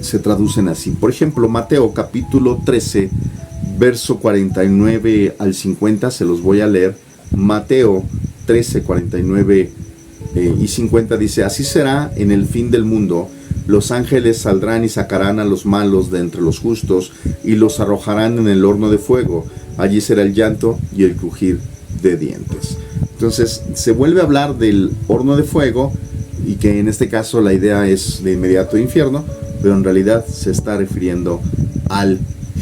se traducen así. Por ejemplo, Mateo capítulo 13, verso 49 al 50, se los voy a leer. Mateo 13, 49 y 50 dice: así será en el fin del mundo. Los ángeles saldrán y sacarán a los malos de entre los justos y los arrojarán en el horno de fuego. Allí será el llanto y el crujir de dientes. Entonces se vuelve a hablar del horno de fuego, y que en este caso la idea es de inmediato infierno, pero en realidad se está refiriendo al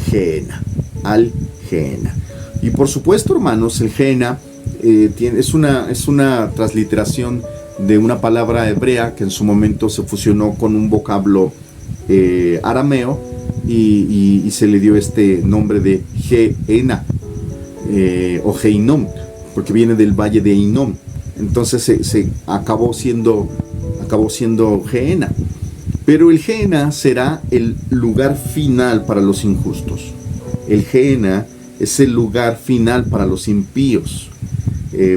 Gehenna, Y por supuesto, hermanos, el Gehenna es una transliteración de una palabra hebrea que en su momento se fusionó con un vocablo arameo y se le dio este nombre de Gehenna o Geinom, porque viene del valle de Hinnom. Entonces se acabó siendo Gehenna. Pero el Gehenna será el lugar final para los injustos. El Gehenna es el lugar final para los impíos,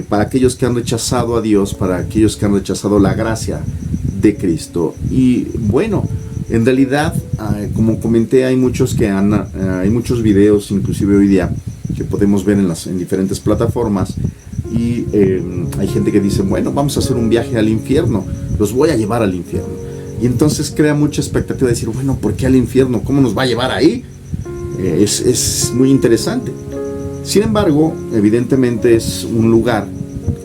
para aquellos que han rechazado a Dios, para aquellos que han rechazado la gracia de Cristo. Y bueno, en realidad, como comenté, hay muchos videos, inclusive hoy día, que podemos ver en diferentes plataformas, y hay gente que dice: bueno, vamos a hacer un viaje al infierno, los voy a llevar al infierno. Y entonces crea mucha expectativa de decir: bueno, ¿por qué al infierno? ¿Cómo nos va a llevar ahí? Es muy interesante. Sin embargo, evidentemente es un lugar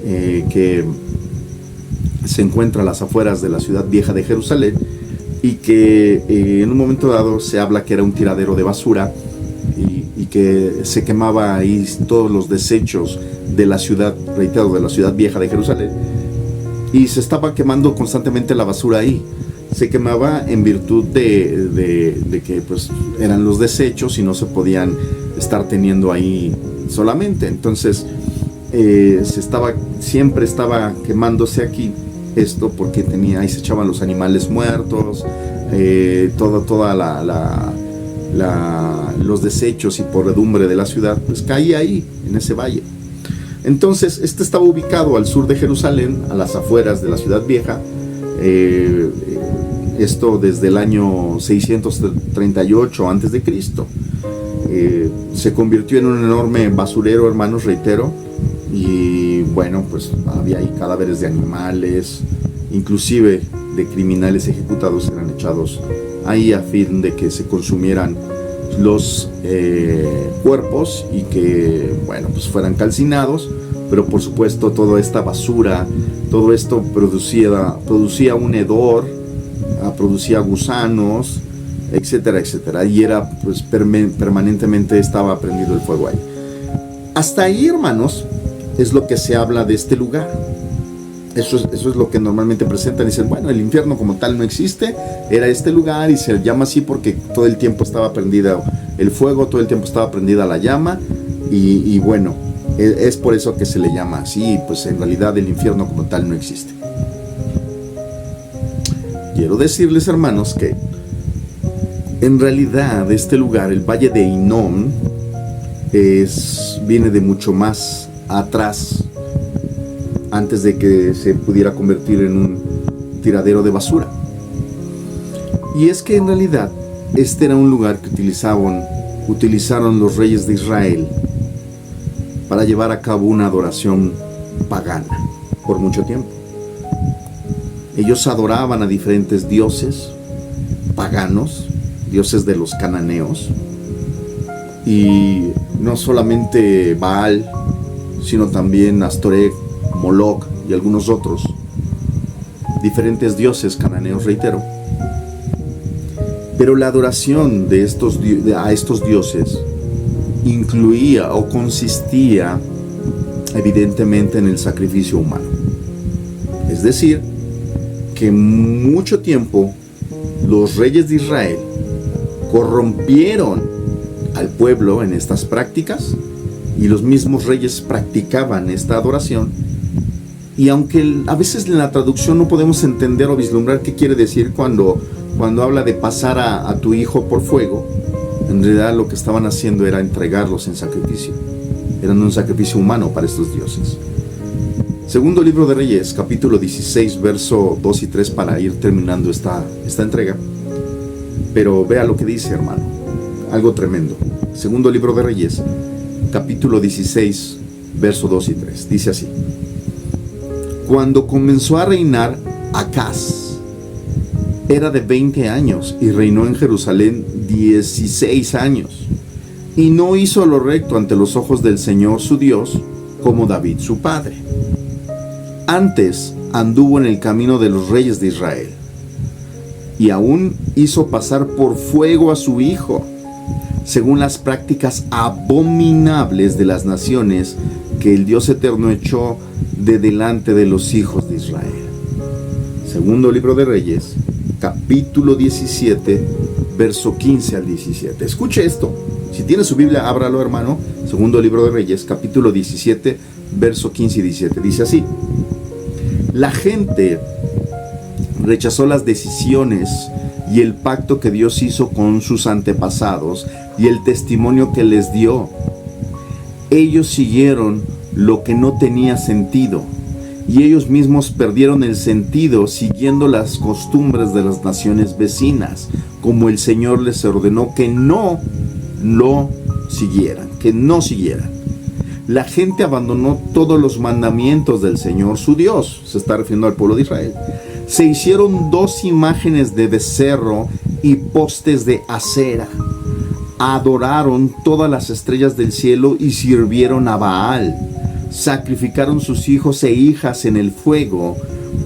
que se encuentra a las afueras de la ciudad vieja de Jerusalén, y que en un momento dado se habla que era un tiradero de basura, y que se quemaba ahí todos los desechos de la ciudad, reitero, de la ciudad vieja de Jerusalén, y se estaba quemando constantemente la basura ahí. Se quemaba en virtud de que pues eran los desechos y no se podían estar teniendo ahí solamente. Entonces siempre estaba quemándose aquí esto, porque ahí se echaban los animales muertos, los desechos y podredumbre de la ciudad, pues caía ahí en ese valle. Entonces este estaba ubicado al sur de Jerusalén, a las afueras de la ciudad vieja. Esto desde el año 638 a.C. Se convirtió en un enorme basurero, hermanos, reitero, y bueno, pues había ahí cadáveres de animales, inclusive de criminales ejecutados, eran echados ahí a fin de que se consumieran los cuerpos y que, bueno, pues fueran calcinados. Pero por supuesto toda esta basura, todo esto producía un hedor, producía gusanos, etcétera, etcétera, y era pues permanentemente estaba prendido el fuego ahí. Hasta ahí, hermanos, es lo que se habla de este lugar. Eso es lo que normalmente presentan. Dicen: bueno, el infierno como tal no existe, era este lugar, y se llama así porque todo el tiempo estaba prendida el fuego, todo el tiempo estaba prendida la llama, y bueno, es por eso que se le llama así. Pues en realidad el infierno como tal no existe. Quiero decirles, hermanos, que en realidad este lugar, el valle de Hinnom, viene de mucho más atrás, antes de que se pudiera convertir en un tiradero de basura. Y es que en realidad este era un lugar que utilizaron los reyes de Israel para llevar a cabo una adoración pagana por mucho tiempo. Ellos adoraban a diferentes dioses paganos, dioses de los cananeos, y no solamente Baal, sino también Astoreth, Moloch y algunos otros diferentes dioses cananeos, reitero. Pero la adoración a estos dioses incluía o consistía evidentemente en el sacrificio humano. Es decir, que mucho tiempo los reyes de Israel corrompieron al pueblo en estas prácticas, y los mismos reyes practicaban esta adoración. Y aunque a veces en la traducción no podemos entender o vislumbrar qué quiere decir cuando habla de pasar a tu hijo por fuego, en realidad lo que estaban haciendo era entregarlos en sacrificio. Eran un sacrificio humano para estos dioses. Segundo libro de Reyes, capítulo 16, verso 2 y 3, para ir terminando esta entrega. Pero vea lo que dice, hermano. Algo tremendo. Segundo libro de Reyes, capítulo 16, verso 2 y 3. Dice así: Cuando comenzó a reinar Acaz, era de 20 años y reinó en Jerusalén 16 años. Y no hizo lo recto ante los ojos del Señor su Dios, como David su padre. Antes anduvo en el camino de los reyes de Israel, y aún hizo pasar por fuego a su hijo, según las prácticas abominables de las naciones que el Dios eterno echó de delante de los hijos de Israel. Segundo libro de Reyes, capítulo 17, verso 15 al 17. Escuche esto. Si tiene su Biblia, ábralo, hermano. Segundo libro de Reyes, capítulo 17, verso 15 y 17. Dice así: La gente rechazó las decisiones y el pacto que Dios hizo con sus antepasados y el testimonio que les dio. Ellos siguieron lo que no tenía sentido, y ellos mismos perdieron el sentido siguiendo las costumbres de las naciones vecinas, como el Señor les ordenó que no lo siguieran, que no siguieran. La gente abandonó todos los mandamientos del Señor su Dios, se está refiriendo al pueblo de Israel. Se hicieron 2 imágenes de becerro y postes de acera. Adoraron todas las estrellas del cielo y sirvieron a Baal. Sacrificaron sus hijos e hijas en el fuego.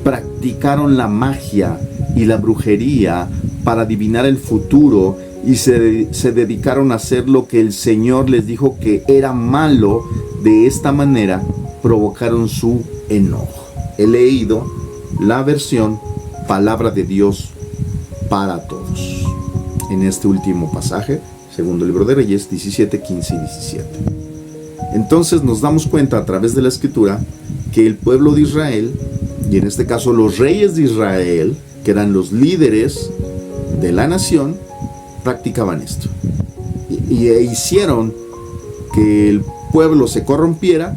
Practicaron la magia y la brujería para adivinar el futuro, y se dedicaron a hacer lo que el Señor les dijo que era malo. De esta manera provocaron su enojo. He leído la versión Palabra de Dios para Todos. En este último pasaje, segundo libro de Reyes 17, 15 y 17. Entonces nos damos cuenta a través de la escritura que el pueblo de Israel, y en este caso los reyes de Israel, que eran los líderes de la nación, practicaban esto. Y hicieron que el pueblo se corrompiera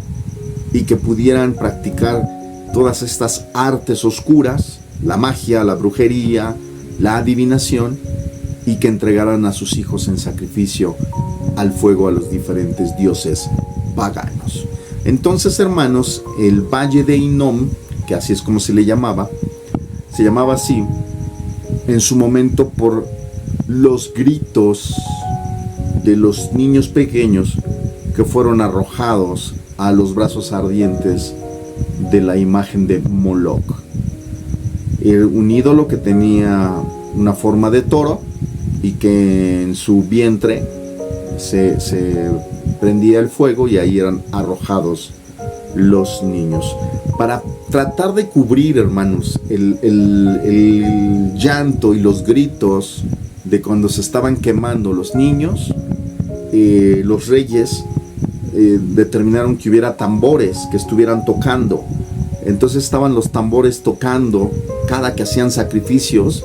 y que pudieran practicar todas estas artes oscuras, la magia, la brujería, la adivinación, y que entregaran a sus hijos en sacrificio al fuego a los diferentes dioses paganos. Entonces, hermanos, el valle de Hinnom, que así es como se le llamaba, se llamaba así en su momento por los gritos de los niños pequeños que fueron arrojados a los brazos ardientes de la imagen de Moloch, un ídolo que tenía una forma de toro y que en su vientre se prendía el fuego, y ahí eran arrojados los niños. Para tratar de cubrir, hermanos, el llanto y los gritos de cuando se estaban quemando los niños, los reyes determinaron que hubiera tambores que estuvieran tocando. Entonces estaban los tambores tocando cada que hacían sacrificios,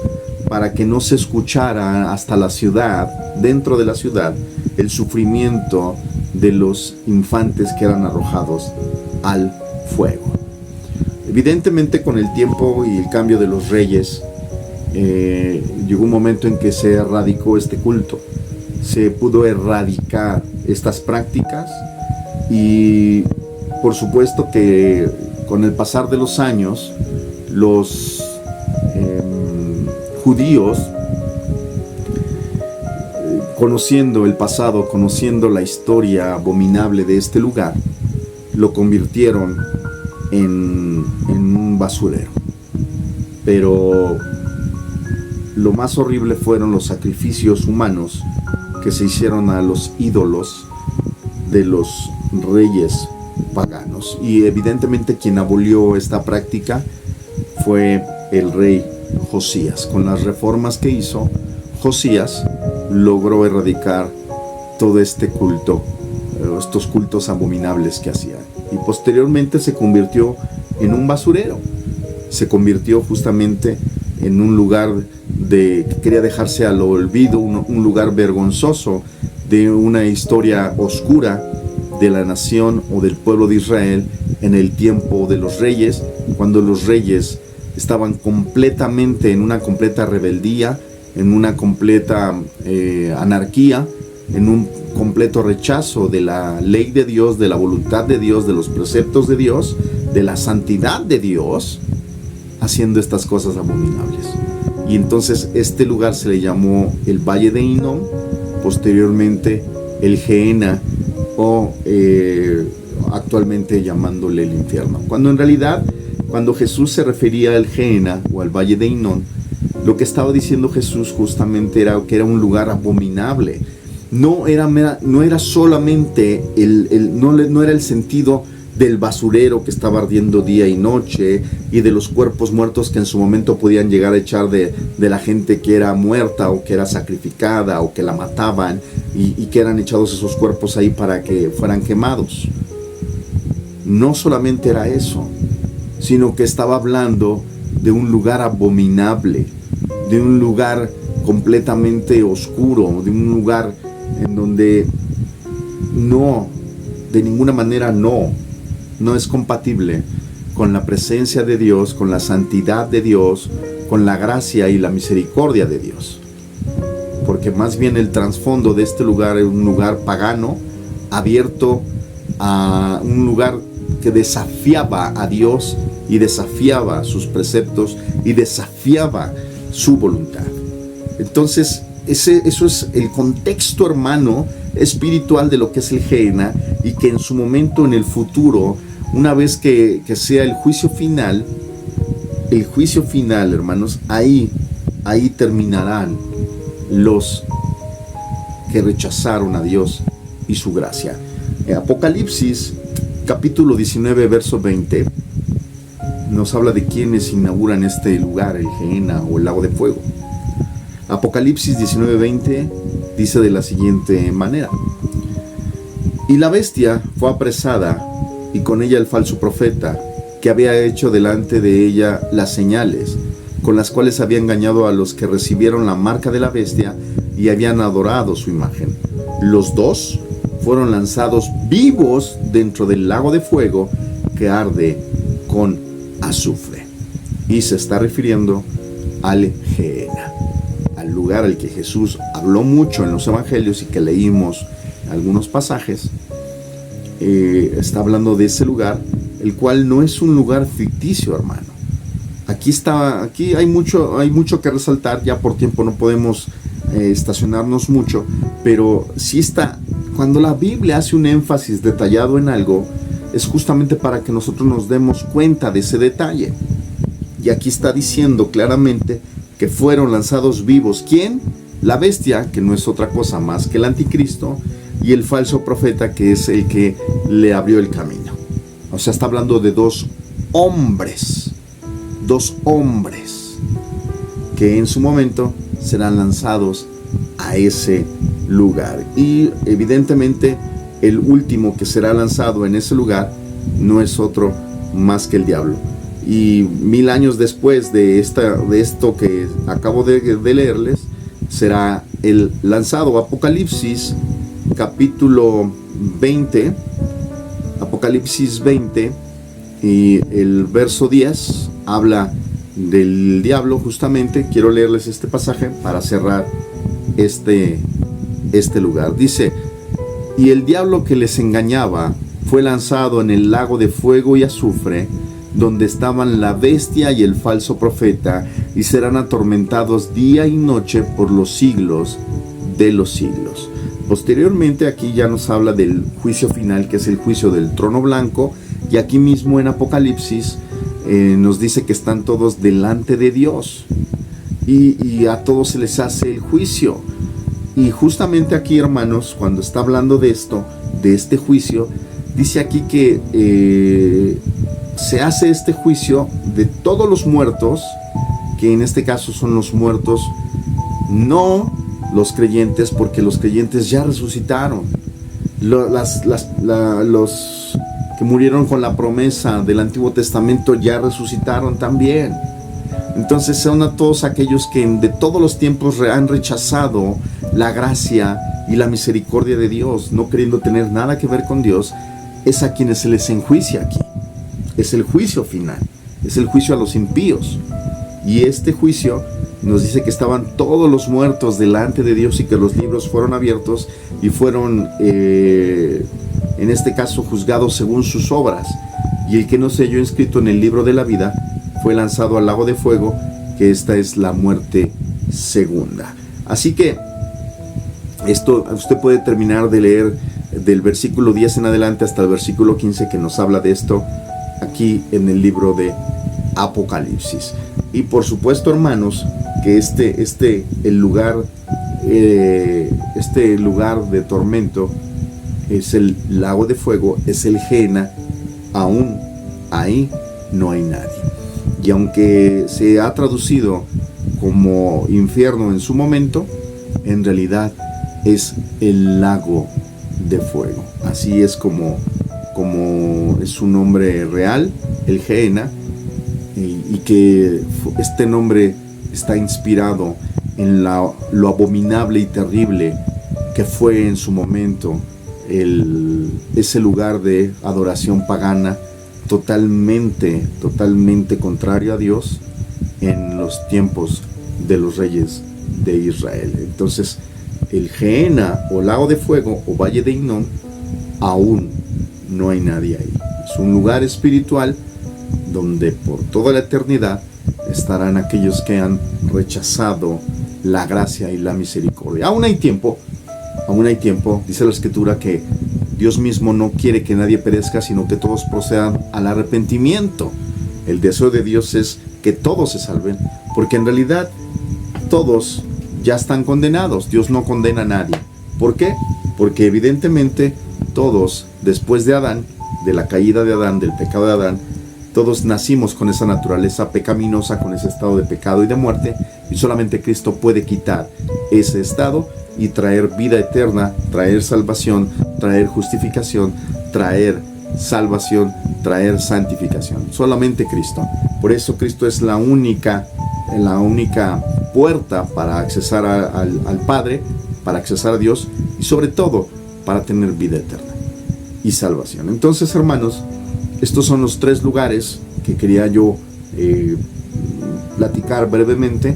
para que no se escuchara hasta la ciudad, dentro de la ciudad, el sufrimiento de los infantes que eran arrojados al fuego. Evidentemente, con el tiempo y el cambio de los reyes, llegó un momento en que se erradicó este culto, se pudo erradicar estas prácticas, y por supuesto que con el pasar de los años los judíos, conociendo el pasado, conociendo la historia abominable de este lugar, lo convirtieron en un basurero. Pero lo más horrible fueron los sacrificios humanos que se hicieron a los ídolos de los reyes paganos. Y evidentemente quien abolió esta práctica fue el rey Josías. Con las reformas que hizo, Josías logró erradicar todo este culto, estos cultos abominables que hacían. Y posteriormente se convirtió en un basurero. Se convirtió justamente en un lugar que quería dejarse al olvido, un lugar vergonzoso de una historia oscura de la nación o del pueblo de Israel en el tiempo de los reyes, cuando los reyes estaban completamente en una completa rebeldía, en una completa anarquía, en un completo rechazo de la ley de Dios, de la voluntad de Dios, de los preceptos de Dios, de la santidad de Dios, haciendo estas cosas abominables. Y entonces este lugar se le llamó el Valle de Hinnom, posteriormente el Gehenna, o actualmente llamándole el infierno. Cuando en realidad, cuando Jesús se refería al Gehenna o al Valle de Hinnom, lo que estaba diciendo Jesús justamente era que era un lugar abominable. No era solamente no era el sentido del basurero que estaba ardiendo día y noche, y de los cuerpos muertos que en su momento podían llegar a echar de la gente que era muerta o que era sacrificada o que la mataban, y que eran echados esos cuerpos ahí para que fueran quemados. No solamente era eso, sino que estaba hablando de un lugar abominable, de un lugar completamente oscuro, de un lugar en donde de ninguna manera no es compatible con la presencia de Dios, con la santidad de Dios, con la gracia y la misericordia de Dios. Porque más bien el trasfondo de este lugar es un lugar pagano, abierto a un lugar que desafiaba a Dios y desafiaba sus preceptos y desafiaba su voluntad. Entonces, eso es el contexto, hermano, espiritual de lo que es el Gehenna, y que en su momento, en el futuro, una vez que sea el juicio final, hermanos, ahí terminarán los que rechazaron a Dios y su gracia. Apocalipsis capítulo 19 verso 20 nos habla de quienes inauguran este lugar, el Gehenna o el lago de fuego. Apocalipsis 19:20 dice de la siguiente manera: y la bestia fue apresada, y con ella el falso profeta, que había hecho delante de ella las señales, con las cuales había engañado a los que recibieron la marca de la bestia y habían adorado su imagen. Los dos fueron lanzados vivos dentro del lago de fuego que arde con azufre. Y se está refiriendo al Gehenna, al lugar al que Jesús habló mucho en los evangelios y que leímos algunos pasajes. Está hablando de ese lugar, el cual no es un lugar ficticio, hermano. Aquí hay mucho que resaltar. Ya por tiempo no podemos estacionarnos mucho, pero sí está. Cuando la Biblia hace un énfasis detallado en algo, es justamente para que nosotros nos demos cuenta de ese detalle. Y aquí está diciendo claramente que fueron lanzados vivos. ¿Quién? La bestia, que no es otra cosa más que el anticristo, y el falso profeta, que es el que le abrió el camino. O sea, está hablando de dos hombres que en su momento serán lanzados a ese lugar. Y evidentemente el último que será lanzado en ese lugar no es otro más que el diablo. Y 1000 años después de esto que acabo de leerles, será el lanzado. Apocalipsis capítulo 20, Apocalipsis 20 y el verso 10 habla del diablo, justamente quiero leerles este pasaje para cerrar este lugar. Dice: y el diablo que les engañaba fue lanzado en el lago de fuego y azufre, donde estaban la bestia y el falso profeta, y serán atormentados día y noche por los siglos de los siglos. Posteriormente, aquí ya nos habla del juicio final, que es el juicio del trono blanco, y aquí mismo en Apocalipsis nos dice que están todos delante de Dios y a todos se les hace el juicio. Y justamente aquí, hermanos, cuando está hablando de esto, de este juicio, dice aquí que se hace este juicio de todos los muertos, que en este caso son los muertos, no los creyentes, porque los creyentes ya resucitaron. Los que murieron con la promesa del Antiguo Testamento ya resucitaron también. Entonces son a todos aquellos que de todos los tiempos han rechazado la gracia y la misericordia de Dios, no queriendo tener nada que ver con Dios. Es a quienes se les enjuicia aquí. Es el juicio final, es el juicio a los impíos. Y este juicio nos dice que estaban todos los muertos delante de Dios y que los libros fueron abiertos y fueron, en este caso, juzgados según sus obras. Y el que no se halló inscrito en el libro de la vida fue lanzado al lago de fuego, que esta es la muerte segunda. Así que esto usted puede terminar de leer del versículo 10 en adelante hasta el versículo 15, que nos habla de esto aquí en el libro de Apocalipsis. Y por supuesto, hermanos, que este lugar de tormento es el lago de fuego, es el Gehenna. Aún ahí no hay nadie. Y aunque se ha traducido como infierno en su momento, en realidad es el lago de fuego. Así es como es su nombre real, el Gehenna, y que este nombre está inspirado en lo abominable y terrible que fue en su momento ese lugar de adoración pagana, totalmente contrario a Dios en los tiempos de los reyes de Israel. Entonces, el Gehenna o lago de fuego o valle de Hinnom, aún no hay nadie ahí. Es un lugar espiritual donde por toda la eternidad estarán aquellos que han rechazado la gracia y la misericordia. Aún hay tiempo, dice la Escritura que Dios mismo no quiere que nadie perezca, sino que todos procedan al arrepentimiento. El deseo de Dios es que todos se salven, porque en realidad todos ya están condenados. Dios no condena a nadie. ¿Por qué? Porque evidentemente todos, después de Adán, de la caída de Adán, del pecado de Adán, todos nacimos con esa naturaleza pecaminosa, con ese estado de pecado y de muerte, y solamente Cristo puede quitar ese estado y traer vida eterna, traer salvación, traer justificación, traer salvación, traer santificación. Solamente Cristo. Por eso Cristo es la única puerta para accesar al Padre, para accesar a Dios y sobre todo para tener vida eterna y salvación. Entonces, hermanos, estos son los tres lugares que quería yo platicar brevemente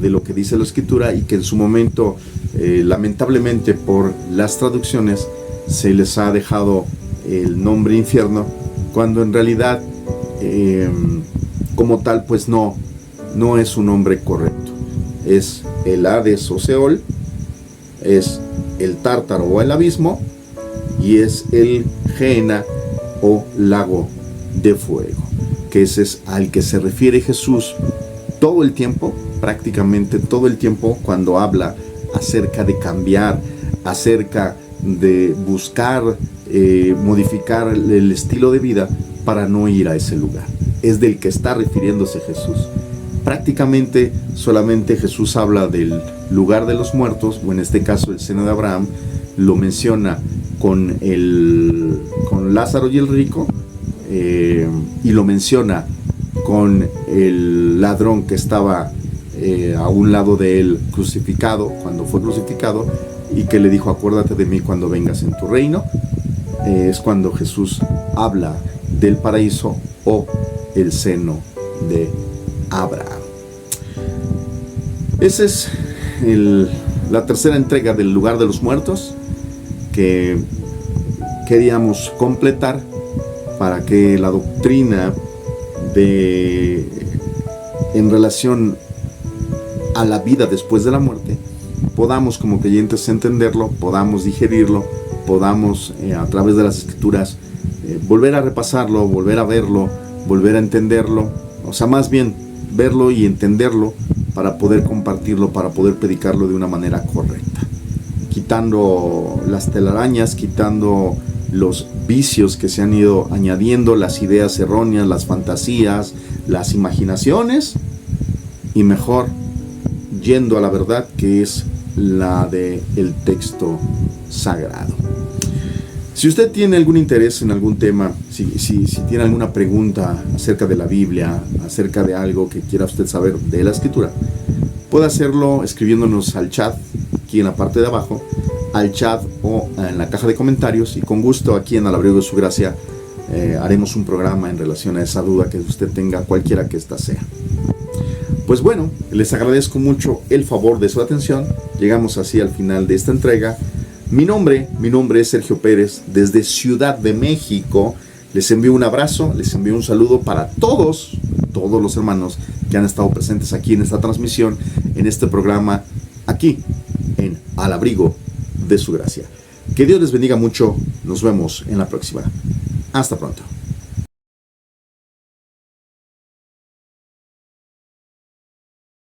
de lo que dice la Escritura, y que en su momento, lamentablemente por las traducciones, se les ha dejado el nombre infierno, cuando en realidad como tal pues no es un nombre correcto. Es el Hades o Seol, es el Tártaro o el abismo, y es el Gehenna o lago de fuego, que ese es al que se refiere Jesús todo el tiempo, prácticamente todo el tiempo, cuando habla acerca de cambiar, acerca de buscar modificar el estilo de vida para no ir a ese lugar. Es del que está refiriéndose Jesús. Prácticamente solamente Jesús habla del lugar de los muertos, o en este caso el seno de Abraham, lo menciona con Lázaro y el rico, y lo menciona con el ladrón que estaba a un lado de él crucificado, cuando fue crucificado, y que le dijo: acuérdate de mí cuando vengas en tu reino. Es cuando Jesús habla del paraíso o el seno de Abraham. Esa es la tercera entrega del lugar de los muertos que queríamos completar para que la doctrina en relación a la vida después de la muerte podamos como creyentes entenderlo, podamos digerirlo, podamos a través de las escrituras volver a repasarlo, volver a verlo, volver a entenderlo, o sea, más bien verlo y entenderlo para poder compartirlo, para poder predicarlo de una manera correcta, quitando las telarañas, quitando los vicios que se han ido añadiendo, las ideas erróneas, las fantasías, las imaginaciones, y mejor yendo a la verdad, que es la del texto sagrado. Si usted tiene algún interés en algún tema, si tiene alguna pregunta acerca de la Biblia, acerca de algo que quiera usted saber de la Escritura, puede hacerlo escribiéndonos al chat, aquí en la parte de abajo, al chat o en la caja de comentarios, y con gusto aquí en Al Abrigo de Su Gracia haremos un programa en relación a esa duda que usted tenga, cualquiera que ésta sea. Pues bueno, les agradezco mucho el favor de su atención. Llegamos así al final de esta entrega. Mi nombre es Sergio Pérez, desde Ciudad de México. Les envío un abrazo, les envío un saludo para todos los hermanos que han estado presentes aquí en esta transmisión, en este programa, aquí en Al Abrigo de Su Gracia. Que Dios les bendiga mucho. Nos vemos en la próxima. Hasta pronto.